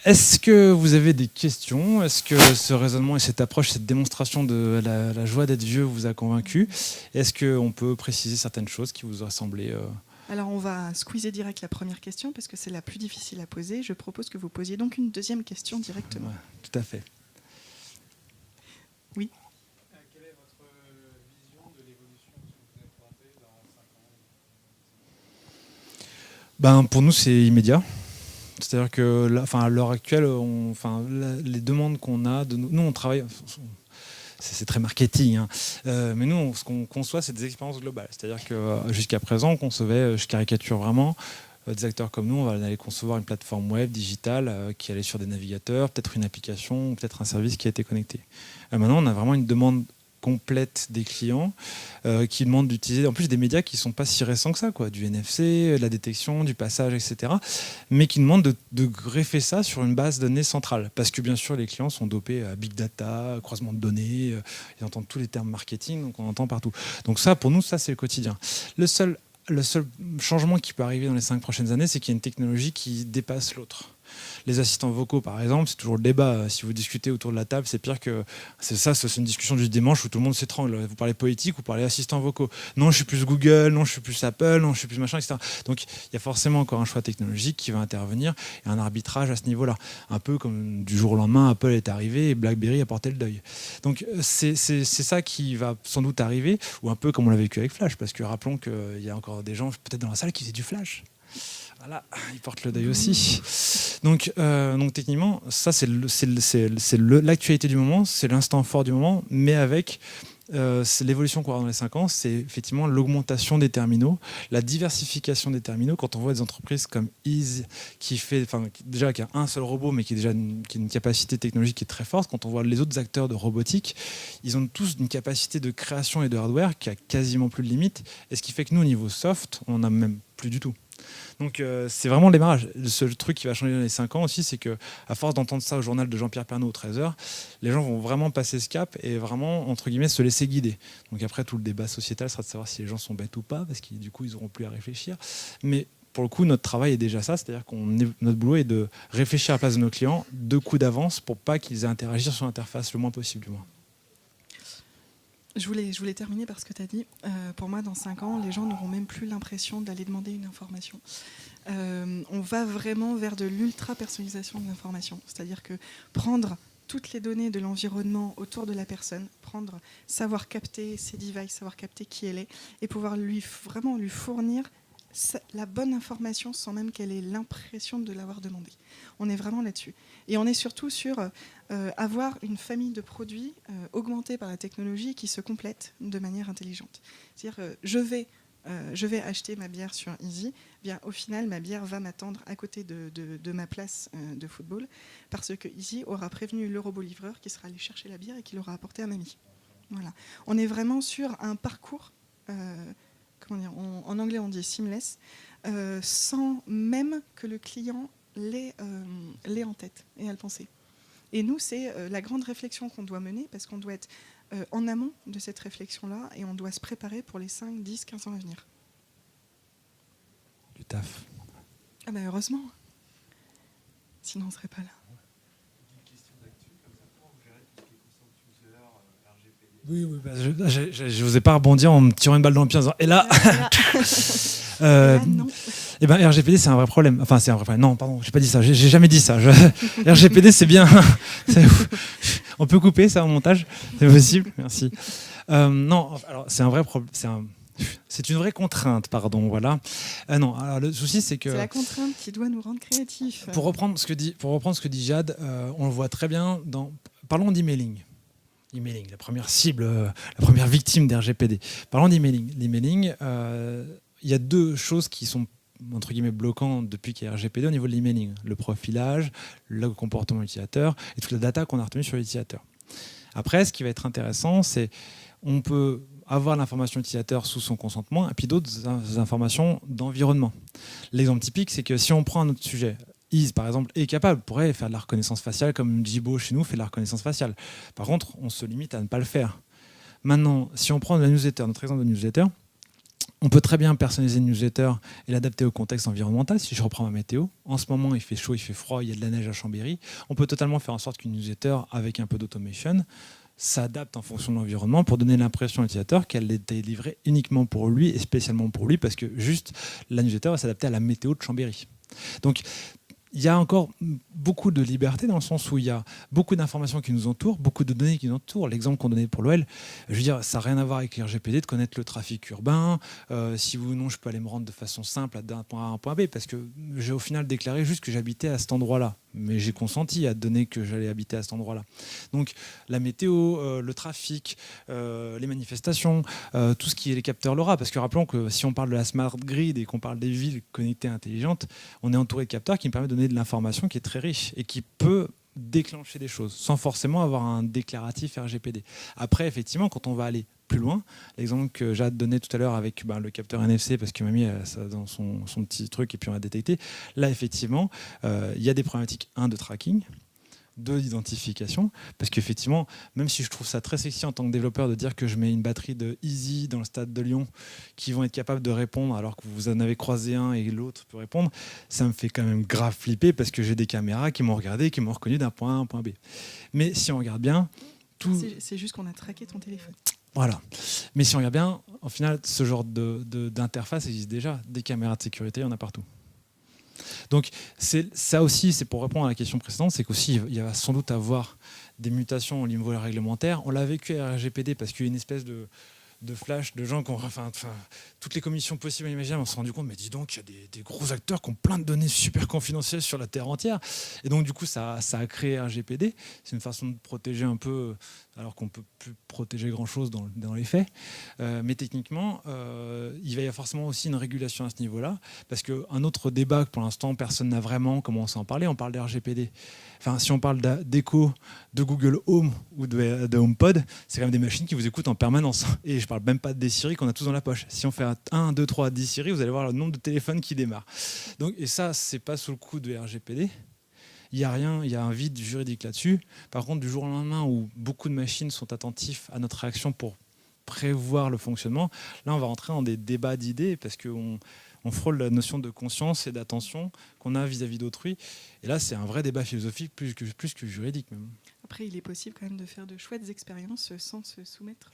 Est-ce que vous avez des questions ? Est-ce que ce raisonnement et cette approche, cette démonstration de la joie d'être vieux vous a convaincu ? Est-ce qu'on peut préciser certaines choses qui vous auraient semblé... Alors on va squeezer direct la première question parce que c'est la plus difficile à poser. Je propose que vous posiez donc une deuxième question directement. Ouais, tout à fait. Oui. Quelle est votre vision de l'évolution que vous avez présentée dans 5 ans ? Pour nous, c'est immédiat. C'est-à-dire que à l'heure actuelle, les demandes qu'on a, nous on travaille... C'est très marketing, hein. Mais nous, ce qu'on conçoit, c'est des expériences globales. C'est-à-dire que jusqu'à présent, on concevait, je caricature vraiment, des acteurs comme nous, on va aller concevoir une plateforme web digitale qui allait sur des navigateurs, peut-être une application, peut-être un service qui a été connecté. Maintenant, on a vraiment une demande complète des clients qui demandent d'utiliser en plus des médias qui ne sont pas si récents que ça, quoi, du NFC, de la détection, du passage, etc. Mais qui demandent de greffer ça sur une base de données centrale. Parce que bien sûr, les clients sont dopés à big data, croisement de données, ils entendent tous les termes marketing, donc on entend partout. Donc ça, pour nous, ça c'est le quotidien. Le seul changement qui peut arriver dans les 5 prochaines années, c'est qu'il y a une technologie qui dépasse l'autre. Les assistants vocaux, par exemple, c'est toujours le débat. Si vous discutez autour de la table, c'est pire que... C'est une discussion du dimanche où tout le monde s'étrangle. Vous parlez politique, vous parlez assistants vocaux. Non, je suis plus Google, non, je suis plus Apple, non, je suis plus machin, etc. Donc, il y a forcément encore un choix technologique qui va intervenir et un arbitrage à ce niveau-là. Un peu comme du jour au lendemain, Apple est arrivé et BlackBerry a porté le deuil. Donc, c'est ça qui va sans doute arriver, ou un peu comme on l'a vécu avec Flash, parce que rappelons qu'il y a encore des gens, peut-être dans la salle, qui faisaient du Flash. Voilà, ils portent le deuil aussi. Donc techniquement, ça c'est l'actualité du moment, c'est l'instant fort du moment, mais avec c'est l'évolution qu'on va avoir dans les 5 ans, c'est effectivement l'augmentation des terminaux, la diversification des terminaux. Quand on voit des entreprises comme Ease qui a un seul robot, mais qui a une capacité technologique qui est très forte, quand on voit les autres acteurs de robotique, ils ont tous une capacité de création et de hardware qui a quasiment plus de limites, et ce qui fait que nous, au niveau soft, on n'en a même plus du tout. Donc c'est vraiment le démarrage. Le seul truc qui va changer dans les 5 ans aussi, c'est qu'à force d'entendre ça au journal de Jean-Pierre Pernaut au 13h, les gens vont vraiment passer ce cap et vraiment, entre guillemets, se laisser guider. Donc après, tout le débat sociétal sera de savoir si les gens sont bêtes ou pas, parce que du coup, ils n'auront plus à réfléchir. Mais pour le coup, notre travail est déjà ça, c'est-à-dire que notre boulot est de réfléchir à la place de nos clients 2 coups d'avance pour pas qu'ils aient à interagir sur l'interface le moins possible, du moins. Je voulais terminer par ce que tu as dit. Pour moi, dans 5 ans, les gens n'auront même plus l'impression d'aller demander une information. On va vraiment vers de l'ultra-personnalisation de l'information. C'est-à-dire que prendre toutes les données de l'environnement autour de la personne, savoir capter ses devices, savoir capter qui elle est, et pouvoir vraiment lui fournir la bonne information sans même qu'elle ait l'impression de l'avoir demandé. On est vraiment là-dessus. Et on est surtout sur avoir une famille de produits augmentés par la technologie qui se complètent de manière intelligente. C'est-à-dire je vais acheter ma bière sur Easy, bien au final ma bière va m'attendre à côté de ma place de football parce que Easy aura prévenu le robot livreur qui sera allé chercher la bière et qui l'aura apportée à mamie. Voilà. On est vraiment sur un parcours en anglais on dit seamless, sans même que le client l'ait en tête et à le penser. Et nous, c'est la grande réflexion qu'on doit mener, parce qu'on doit être en amont de cette réflexion-là, et on doit se préparer pour les 5, 10, 15 ans à venir. Du taf. Ah ben heureusement. Sinon, on ne serait pas là. Une question d'actu, comme ça, comment vous gérez tout ce qui est consent user, RGPD? Oui, je vous ai pas rebondi en me tirant une balle dans le pied en disant, et là, Non. Eh ben, RGPD, c'est un vrai problème. Enfin, c'est un vrai problème. Non, pardon, j'ai pas dit ça. J'ai jamais dit ça. RGPD, c'est bien. On peut couper ça au montage. C'est possible. Merci. Non, alors c'est un vrai problème. C'est une vraie contrainte, pardon. Voilà. Non, alors le souci, c'est que. C'est la contrainte qui doit nous rendre créatifs. Pour reprendre ce que dit Jade, on le voit très bien dans. Parlons d'emailing. Emailing, la première cible, la première victime d'RGPD. Parlons d'emailing. L'emailing, il y a 2 choses qui sont entre guillemets bloquantes depuis qu'il y a RGPD au niveau de l'emailing. Le profilage, le comportement utilisateur et toute la data qu'on a retenue sur l'utilisateur. Après, ce qui va être intéressant, c'est on peut avoir l'information utilisateur sous son consentement et puis d'autres informations d'environnement. L'exemple typique, c'est que si on prend un autre sujet, Ease, par exemple, est capable, pourrait faire de la reconnaissance faciale comme Jibo chez nous fait de la reconnaissance faciale. Par contre, on se limite à ne pas le faire. Maintenant, si on prend de la newsletter, notre exemple de newsletter, on peut très bien personnaliser une newsletter et l'adapter au contexte environnemental. Si je reprends ma météo, en ce moment, il fait chaud, il fait froid, il y a de la neige à Chambéry. On peut totalement faire en sorte qu'une newsletter, avec un peu d'automation, s'adapte en fonction de l'environnement pour donner l'impression à l'utilisateur qu'elle est délivrée uniquement pour lui et spécialement pour lui, parce que juste la newsletter va s'adapter à la météo de Chambéry. Donc, il y a encore beaucoup de liberté dans le sens où il y a beaucoup d'informations qui nous entourent, beaucoup de données qui nous entourent. L'exemple qu'on donnait pour l'OL, je veux dire, ça n'a rien à voir avec le RGPD de connaître le trafic urbain. Si oui ou non, je peux aller me rendre de façon simple d'un point A à un point B, parce que j'ai au final déclaré juste que j'habitais à cet endroit-là. Mais j'ai consenti à donner que j'allais habiter à cet endroit-là. Donc la météo, le trafic, les manifestations, tout ce qui est les capteurs LoRa, parce que rappelons que si on parle de la smart grid et qu'on parle des villes connectées intelligentes, on est entouré de capteurs qui me permettent de donner de l'information qui est très riche et qui peut déclencher des choses sans forcément avoir un déclaratif RGPD. Après, effectivement, quand on va aller plus loin, l'exemple que Jade donnait tout à l'heure avec le capteur NFC, parce que mamie a ça dans son petit truc et puis on a détecté, là effectivement, il y a des problématiques, de tracking, 2 d'identification, parce qu'effectivement, même si je trouve ça très sexy en tant que développeur de dire que je mets une batterie de Easy dans le stade de Lyon qui vont être capables de répondre alors que vous en avez croisé un et l'autre peut répondre, ça me fait quand même grave flipper parce que j'ai des caméras qui m'ont regardé et qui m'ont reconnu d'un point A à un point B. Mais si on regarde bien, c'est juste qu'on a traqué ton téléphone. Voilà. Mais si on regarde bien, au final, ce genre d'interface existe déjà. Des caméras de sécurité, il y en a partout. Donc ça aussi, c'est pour répondre à la question précédente, c'est qu'aussi il va sans doute avoir des mutations au niveau réglementaire. On l'a vécu à RGPD parce qu'il y a une espèce de flash de gens qui ont, toutes les commissions possibles et imaginables, on s'est rendu compte, mais dis donc, il y a des gros acteurs qui ont plein de données super confidentielles sur la Terre entière. Et donc du coup, ça a créé RGPD. C'est une façon de protéger un peu, alors qu'on ne peut plus protéger grand-chose dans les faits. Mais techniquement, il va y avoir forcément aussi une régulation à ce niveau-là, parce qu'un autre débat que pour l'instant, personne n'a vraiment commencé à en parler, on parle de RGPD. Enfin, si on parle d'Echo, de Google Home ou de HomePod, c'est quand même des machines qui vous écoutent en permanence. Et je ne parle même pas des Siri qu'on a tous dans la poche. Si on fait 1, 2, 3, 10 Siri, vous allez voir le nombre de téléphones qui démarrent. Donc, et ça, ce n'est pas sous le coup de RGPD. Il n'y a rien, il y a un vide juridique là-dessus. Par contre, du jour au lendemain où beaucoup de machines sont attentifs à notre réaction pour prévoir le fonctionnement, là, on va rentrer dans des débats d'idées parce qu'on frôle la notion de conscience et d'attention qu'on a vis-à-vis d'autrui. Et là, c'est un vrai débat philosophique plus que juridique même. après, il est possible quand même de faire de chouettes expériences sans se soumettre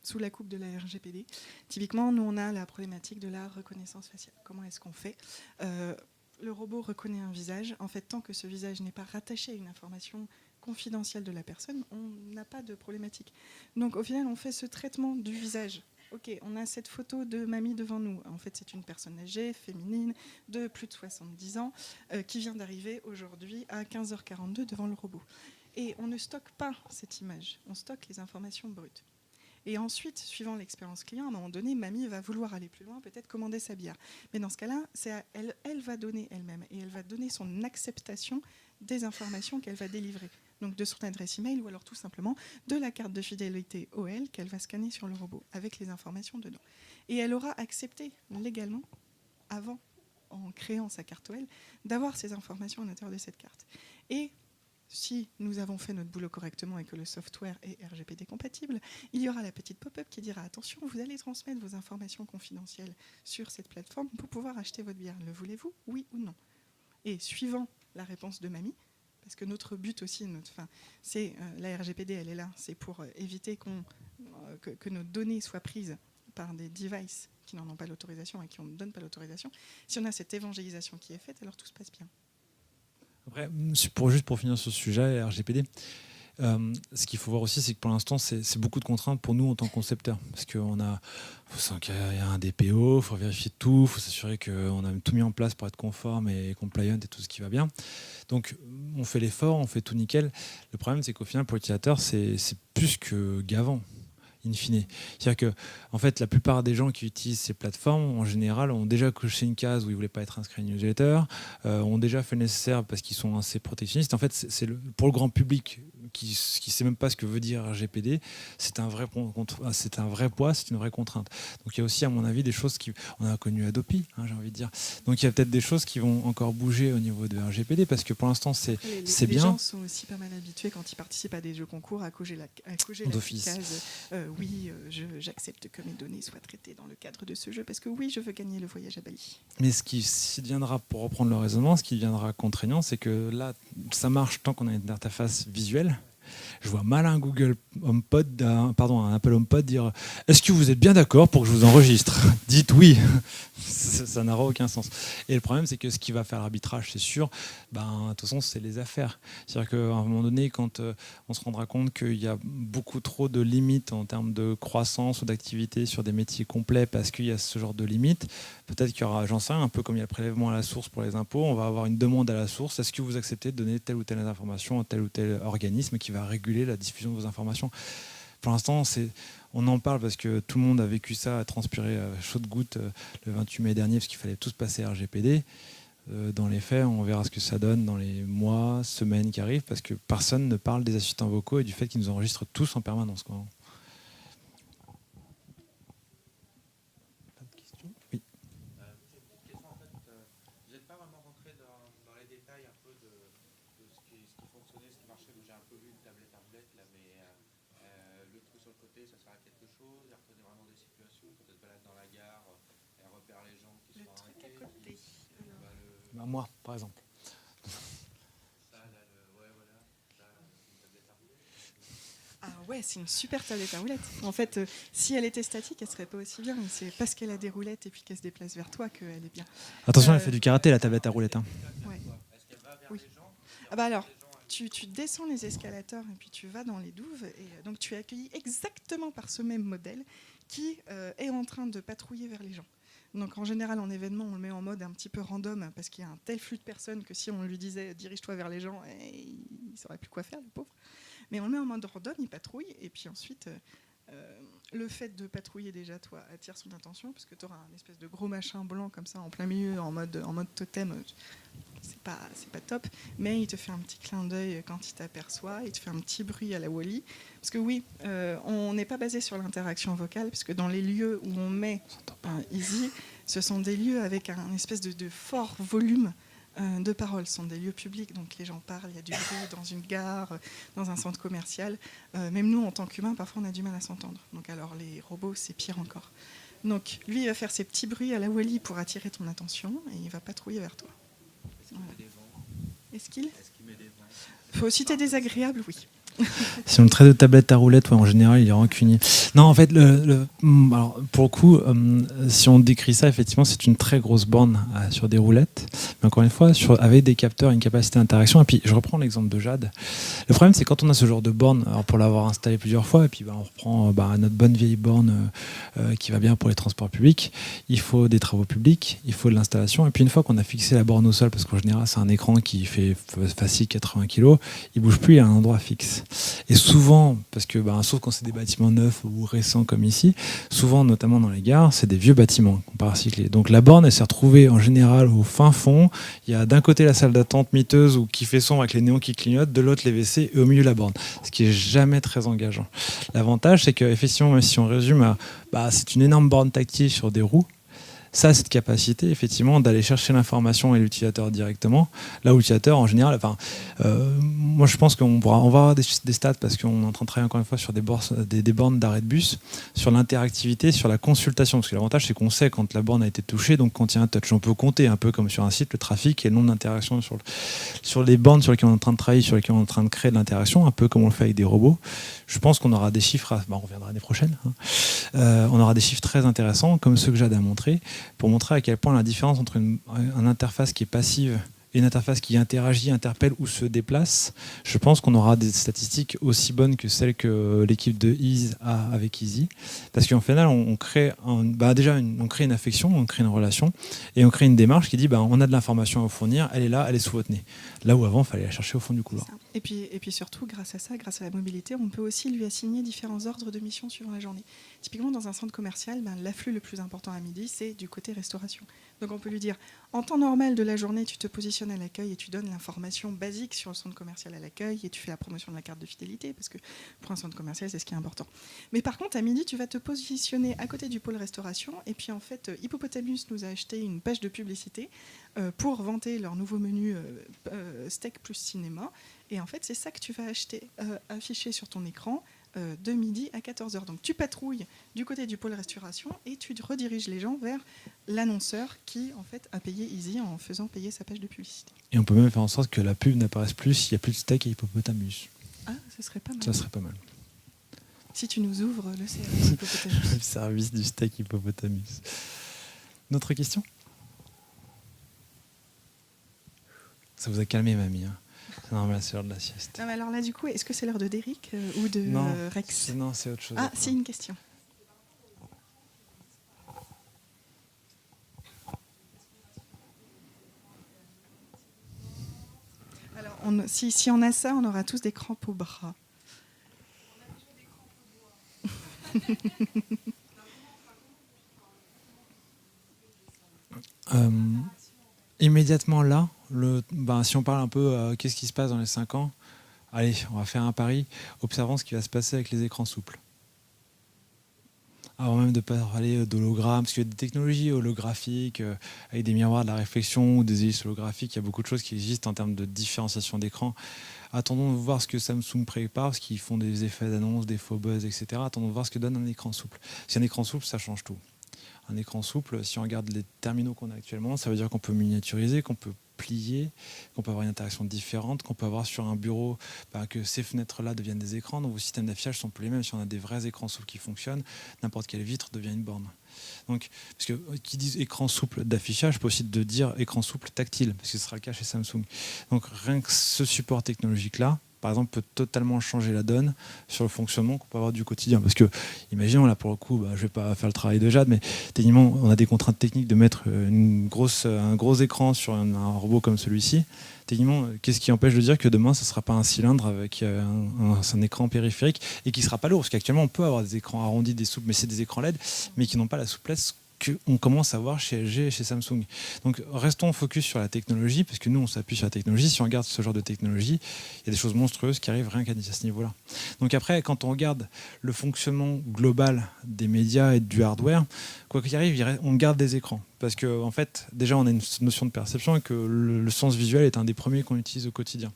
sous la coupe de la RGPD. Typiquement, nous, on a la problématique de la reconnaissance faciale. Comment est-ce qu'on fait ? Le robot reconnaît un visage. En fait, tant que ce visage n'est pas rattaché à une information confidentielle de la personne, on n'a pas de problématique. Donc, au final, on fait ce traitement du visage. Ok, on a cette photo de mamie devant nous. En fait, c'est une personne âgée, féminine, de plus de 70 ans, qui vient d'arriver aujourd'hui à 15h42 devant le robot. Et on ne stocke pas cette image, on stocke les informations brutes. Et ensuite, suivant l'expérience client, à un moment donné, mamie va vouloir aller plus loin, peut-être commander sa bière. Mais dans ce cas-là, elle va donner elle-même, et elle va donner son acceptation des informations qu'elle va délivrer. Donc de son adresse email ou alors tout simplement de la carte de fidélité OL qu'elle va scanner sur le robot avec les informations dedans. Et elle aura accepté légalement, avant, en créant sa carte OL, d'avoir ces informations à l'intérieur de cette carte. Et si nous avons fait notre boulot correctement et que le software est RGPD compatible, il y aura la petite pop-up qui dira « Attention, vous allez transmettre vos informations confidentielles sur cette plateforme pour pouvoir acheter votre bière. Le voulez-vous, oui ou non ?» Et suivant la réponse de mamie, parce que notre but aussi, c'est la RGPD, elle est là, c'est pour éviter que nos données soient prises par des devices qui n'en ont pas l'autorisation et qui ne donnent pas l'autorisation. Si on a cette évangélisation qui est faite, alors tout se passe bien. Après, juste pour finir sur ce sujet, RGPD, ce qu'il faut voir aussi, c'est que pour l'instant, c'est beaucoup de contraintes pour nous en tant que concepteurs. Parce qu'il y a un DPO, il faut vérifier tout, il faut s'assurer qu'on a tout mis en place pour être conforme et compliant et tout ce qui va bien. Donc, on fait l'effort, on fait tout nickel. Le problème, c'est qu'au final, pour l'utilisateur, c'est plus que gavant, in fine. C'est-à-dire que, en fait, la plupart des gens qui utilisent ces plateformes, en général, ont déjà coché une case où ils ne voulaient pas être inscrits à une newsletter, ont déjà fait le nécessaire parce qu'ils sont assez protectionnistes. En fait, pour le grand public qui ne sait même pas ce que veut dire RGPD, c'est un vrai poids, c'est une vraie contrainte. Donc, il y a aussi, à mon avis, des choses on a connu Adopi, j'ai envie de dire. Donc, il y a peut-être des choses qui vont encore bouger au niveau de RGPD parce que pour l'instant, c'est bien. Les gens sont aussi pas mal habitués quand ils participent à des jeux concours à coger la case. Oui, j'accepte que mes données soient traitées dans le cadre de ce jeu parce que oui, je veux gagner le voyage à Bali. Mais ce qui deviendra, pour reprendre le raisonnement, ce qui deviendra contraignant, c'est que là, ça marche tant qu'on a une interface visuelle. Je vois mal un Google HomePod, un Apple HomePod dire « Est-ce que vous êtes bien d'accord pour que je vous enregistre ?» Dites oui. Ça n'aura aucun sens. Et le problème, c'est que ce qui va faire l'arbitrage, c'est sûr, de toute façon, c'est les affaires. C'est-à-dire qu'à un moment donné, quand on se rendra compte qu'il y a beaucoup trop de limites en termes de croissance ou d'activité sur des métiers complets parce qu'il y a ce genre de limites, peut-être qu'il y aura, j'en sais rien, un peu comme il y a le prélèvement à la source pour les impôts, on va avoir une demande à la source. Est-ce que vous acceptez de donner telle ou telle information à tel ou tel organisme qui va réguler la diffusion de vos informations ? Pour l'instant, on en parle parce que tout le monde a vécu ça, a transpiré à chaudes gouttes le 28 mai dernier parce qu'il fallait tous passer à RGPD. Dans les faits, on verra ce que ça donne dans les mois, semaines qui arrivent parce que personne ne parle des assistants vocaux et du fait qu'ils nous enregistrent tous en permanence. Pas de questions ? Oui. Vous n'êtes pas vraiment rentré dans les détails un peu de ce qui fonctionnait, ce qui marchait. J'ai un peu vu une tablette là, mais le truc sur le côté, ça sert à quelque chose. Elle reconnaît vraiment des situations. Quand elle se balade dans la gare, elle repère les gens qui sont arrêtés. Moi, par exemple. Ça, là, voilà. Ça, c'est une tablette à roulettes. Ah ouais, c'est une super tablette à roulettes. En fait, si elle était statique, elle serait pas aussi bien. Mais c'est parce qu'elle a des roulettes et puis qu'elle se déplace vers toi qu'elle est bien. Attention, elle fait du karaté, la tablette à roulettes. Ouais. Est-ce qu'elle va vers Oui. les gens? Ah bah alors, tu descends les escalators et puis tu vas dans les douves. Et donc tu es accueilli exactement par ce même modèle qui est en train de patrouiller vers les gens. Donc en général, en événement, on le met en mode un petit peu random parce qu'il y a un tel flux de personnes que si on lui disait dirige-toi vers les gens, il ne saurait plus quoi faire, le pauvre. Mais on le met en mode random, il patrouille et puis ensuite, le fait de patrouiller déjà, toi, attire son attention parce que tu auras un espèce de gros machin blanc comme ça en plein milieu, en mode totem. C'est pas top, mais il te fait un petit clin d'œil quand il t'aperçoit, il te fait un petit bruit à la Wall-E. Parce que oui, on n'est pas basé sur l'interaction vocale, parce que dans les lieux où on met Easy, ce sont des lieux avec un espèce de fort volume de paroles. Ce sont des lieux publics, donc les gens parlent, il y a du bruit dans une gare, dans un centre commercial. Même nous, en tant qu'humains, parfois on a du mal à s'entendre. Donc alors les robots, c'est pire encore. Donc lui, il va faire ses petits bruits à la Wall-E pour attirer ton attention, et il va patrouiller vers toi. Est-ce qu'il y a des vents? Est-ce qu'il met des vents? faut citer désagréable, oui. Si on le traite de tablette à roulette, ouais, en général, il est rancunier. Non, en fait, alors, pour le coup, si on décrit ça, effectivement, c'est une très grosse borne sur des roulettes. Mais encore une fois, avec des capteurs, une capacité d'interaction. Et puis, je reprends l'exemple de Jade. Le problème, c'est quand on a ce genre de borne, alors pour l'avoir installé plusieurs fois, et puis on reprend notre bonne vieille borne qui va bien pour les transports publics, il faut des travaux publics, il faut de l'installation. Et puis, une fois qu'on a fixé la borne au sol, parce qu'en général, c'est un écran qui fait facile 80 kg, il ne bouge plus, il a un endroit fixe. Et souvent, parce que sauf quand c'est des bâtiments neufs ou récents comme ici, souvent notamment dans les gares, c'est des vieux bâtiments qu'on part recycler. Donc la borne, elle s'est retrouvée en général au fin fond. Il y a d'un côté la salle d'attente miteuse ou qui fait sombre avec les néons qui clignotent, de l'autre les WC et au milieu la borne, ce qui est jamais très engageant. L'avantage, c'est qu'effectivement, même si on résume, c'est une énorme borne tactile sur des roues. Ça a cette capacité effectivement d'aller chercher l'information et l'utilisateur directement. Là où l'utilisateur en général, moi je pense qu'on va avoir des stats parce qu'on est en train de travailler encore une fois sur des bornes d'arrêt de bus, sur l'interactivité, sur la consultation. Parce que l'avantage c'est qu'on sait quand la borne a été touchée, donc quand il y a un touch, on peut compter un peu comme sur un site le trafic et le nombre d'interactions sur les bornes sur lesquelles on est en train de travailler, sur lesquelles on est en train de créer de l'interaction, un peu comme on le fait avec des robots. Je pense qu'on aura des chiffres, on reviendra l'année prochaine, on aura des chiffres très intéressants comme ceux que Jade a montré, pour montrer à quel point la différence entre une interface qui est passive et une interface qui interagit, interpelle ou se déplace, je pense qu'on aura des statistiques aussi bonnes que celles que l'équipe de Ease a avec Easy. Parce qu'en final, on crée on crée une affection, on crée une relation, et on crée une démarche qui dit on a de l'information à vous fournir, elle est là, elle est sous votre nez. Là où avant, il fallait la chercher au fond du couloir. Et puis surtout, grâce à ça, grâce à la mobilité, on peut aussi lui assigner différents ordres de mission suivant la journée. Typiquement, dans un centre commercial, l'afflux le plus important à midi, c'est du côté restauration. Donc on peut lui dire, en temps normal de la journée, tu te positionnes à l'accueil et tu donnes l'information basique sur le centre commercial à l'accueil et tu fais la promotion de la carte de fidélité, parce que pour un centre commercial, c'est ce qui est important. Mais par contre, à midi, tu vas te positionner à côté du pôle restauration. Et puis en fait, Hippopotamus nous a acheté une page de publicité pour vanter leur nouveau menu steak plus cinéma. Et en fait, c'est ça que tu vas acheter, affiché sur ton écran, de midi à 14h. Donc tu patrouilles du côté du pôle restauration et tu rediriges les gens vers l'annonceur qui en fait a payé Easy en faisant payer sa page de publicité. Et on peut même faire en sorte que la pub n'apparaisse plus s'il n'y a plus de steak et Hippopotamus. Ah, ce serait pas mal. Ça serait pas mal. Si tu nous ouvres le service Hippopotamus. Le service du steak Hippopotamus. Notre question ? Ça vous a calmé, mamie, hein. Non, mais c'est l'heure de la sieste. Non, mais alors là, du coup, est-ce que c'est l'heure de Derrick ou de Rex ? Non, c'est autre chose. Ah, si, une question. Alors, si on a ça, on aura tous des crampes au bras. Immédiatement là, si on parle un peu qu'est-ce qui se passe dans les 5 ans, allez, on va faire un pari, observons ce qui va se passer avec les écrans souples. Avant même de parler d'hologrammes, parce qu'il y a des technologies holographiques, avec des miroirs de la réflexion ou des hélices holographiques, il y a beaucoup de choses qui existent en termes de différenciation d'écran. Attendons de voir ce que Samsung prépare, parce qu'ils font des effets d'annonce, des faux buzz, etc. Attendons de voir ce que donne un écran souple. Si un écran souple, ça change tout. Un écran souple, si on regarde les terminaux qu'on a actuellement, ça veut dire qu'on peut miniaturiser, qu'on peut plier, qu'on peut avoir une interaction différente, qu'on peut avoir sur un bureau que ces fenêtres-là deviennent des écrans, donc vos systèmes d'affichage sont plus les mêmes. Si on a des vrais écrans souples qui fonctionnent, n'importe quelle vitre devient une borne. Donc, parce que qui disent écran souple d'affichage peut aussi de dire écran souple tactile, parce que ce sera le cas chez Samsung. Donc rien que ce support technologique-là, par exemple, peut totalement changer la donne sur le fonctionnement qu'on peut avoir du quotidien. Parce que, imaginons, là, pour le coup, je ne vais pas faire le travail de Jade, mais techniquement, on a des contraintes techniques de mettre un gros écran sur un robot comme celui-ci. Techniquement, qu'est-ce qui empêche de dire que demain, ce ne sera pas un cylindre avec un écran périphérique et qui ne sera pas lourd? Parce qu'actuellement, on peut avoir des écrans arrondis, des souples, mais c'est des écrans LED, mais qui n'ont pas la souplesse qu'on commence à voir chez LG et chez Samsung. Donc restons focus sur la technologie, parce que nous on s'appuie sur la technologie. Si on regarde ce genre de technologie, il y a des choses monstrueuses qui arrivent rien qu'à ce niveau-là. Donc après, quand on regarde le fonctionnement global des médias et du hardware, quoi qu'il arrive, on garde des écrans. Parce qu'en fait, déjà on a une notion de perception et que le sens visuel est un des premiers qu'on utilise au quotidien.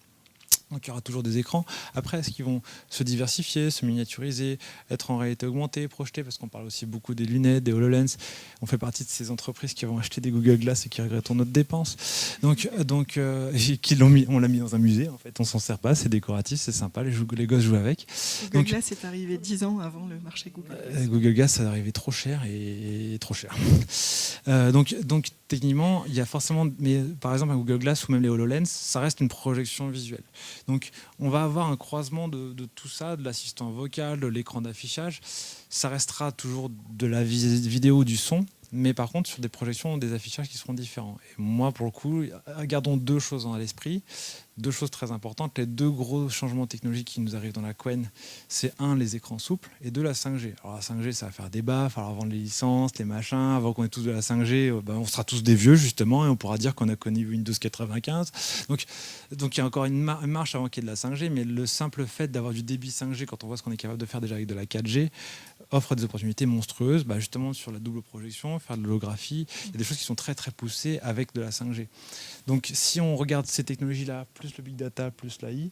Donc il y aura toujours des écrans. Après, est-ce qu'ils vont se diversifier, se miniaturiser, être en réalité augmentée, projetée, parce qu'on parle aussi beaucoup des lunettes, des HoloLens. On fait partie de ces entreprises qui vont acheter des Google Glass et qui regrettent notre dépense. Donc on l'a mis dans un musée, en fait. On s'en sert pas, c'est décoratif, c'est sympa, les gosses jouent avec. Google Glass est arrivé 10 ans avant le marché Google Glass. Google Glass, ça arrivait trop cher et trop cher. Donc techniquement, il y a forcément, mais par exemple un Google Glass ou même les HoloLens, ça reste une projection visuelle. Donc on va avoir un croisement de tout ça, de l'assistant vocal, de l'écran d'affichage. Ça restera toujours de la vidéo, du son, mais par contre sur des projections, des affichages qui seront différents. Et moi, pour le coup, gardons deux choses à l'esprit. Deux choses très importantes. Les deux gros changements technologiques qui nous arrivent dans la Qwen, c'est un, les écrans souples, et deux, la 5G. Alors la 5G, ça va faire débat, il va falloir vendre les licences, les machins. Avant qu'on ait tous de la 5G, on sera tous des vieux, justement, et on pourra dire qu'on a connu Windows 95. Donc il y a encore une marche avant qu'il y ait de la 5G, mais le simple fait d'avoir du débit 5G, quand on voit ce qu'on est capable de faire déjà avec de la 4G, offre des opportunités monstrueuses, justement sur la double projection, faire de l'holographie. Il y a des choses qui sont très très poussées avec de la 5G. Donc si on regarde ces technologies-là, plus le big data, plus l'AI,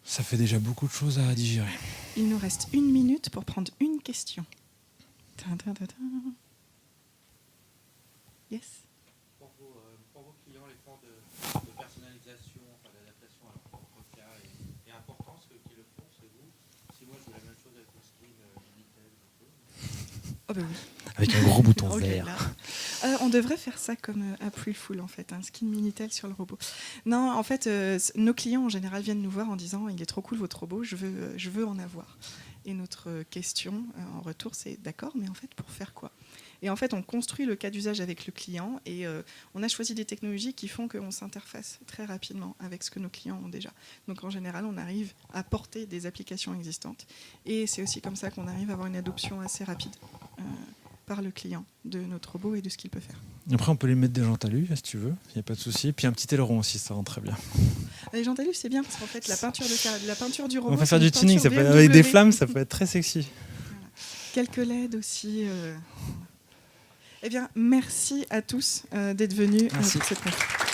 ça fait déjà beaucoup de choses à digérer. Il nous reste 1 minute pour prendre une question. Yes. Pour vos clients, l'effort de personnalisation, d'adaptation à leur propre cas est important. Ceux qui le font, c'est vous. Si moi je veux la même chose avec le skin Minitel, je peux. Oh bah oui. Avec un gros bouton Oh là vert. là. On devrait faire ça comme April Fool, en fait, un skin Minitel sur le robot. Non, en fait, nos clients en général viennent nous voir en disant il est trop cool votre robot, je veux en avoir. Et notre question en retour, c'est d'accord, mais en fait, pour faire quoi ? Et en fait, on construit le cas d'usage avec le client et on a choisi des technologies qui font qu'on s'interface très rapidement avec ce que nos clients ont déjà. Donc en général, on arrive à porter des applications existantes. Et c'est aussi comme ça qu'on arrive à avoir une adoption assez rapide par le client de notre robot et de ce qu'il peut faire. Après, on peut lui mettre des jantes à lui, si tu veux, il n'y a pas de souci. Puis un petit aileron aussi, ça rend très bien. Les jantes à lui, c'est bien parce qu'en fait, la peinture du robot. On peut faire du tuning, avec des flammes, ça peut être très sexy. Voilà. Quelques LED aussi. Eh bien, merci à tous d'être venus pour cette conférence.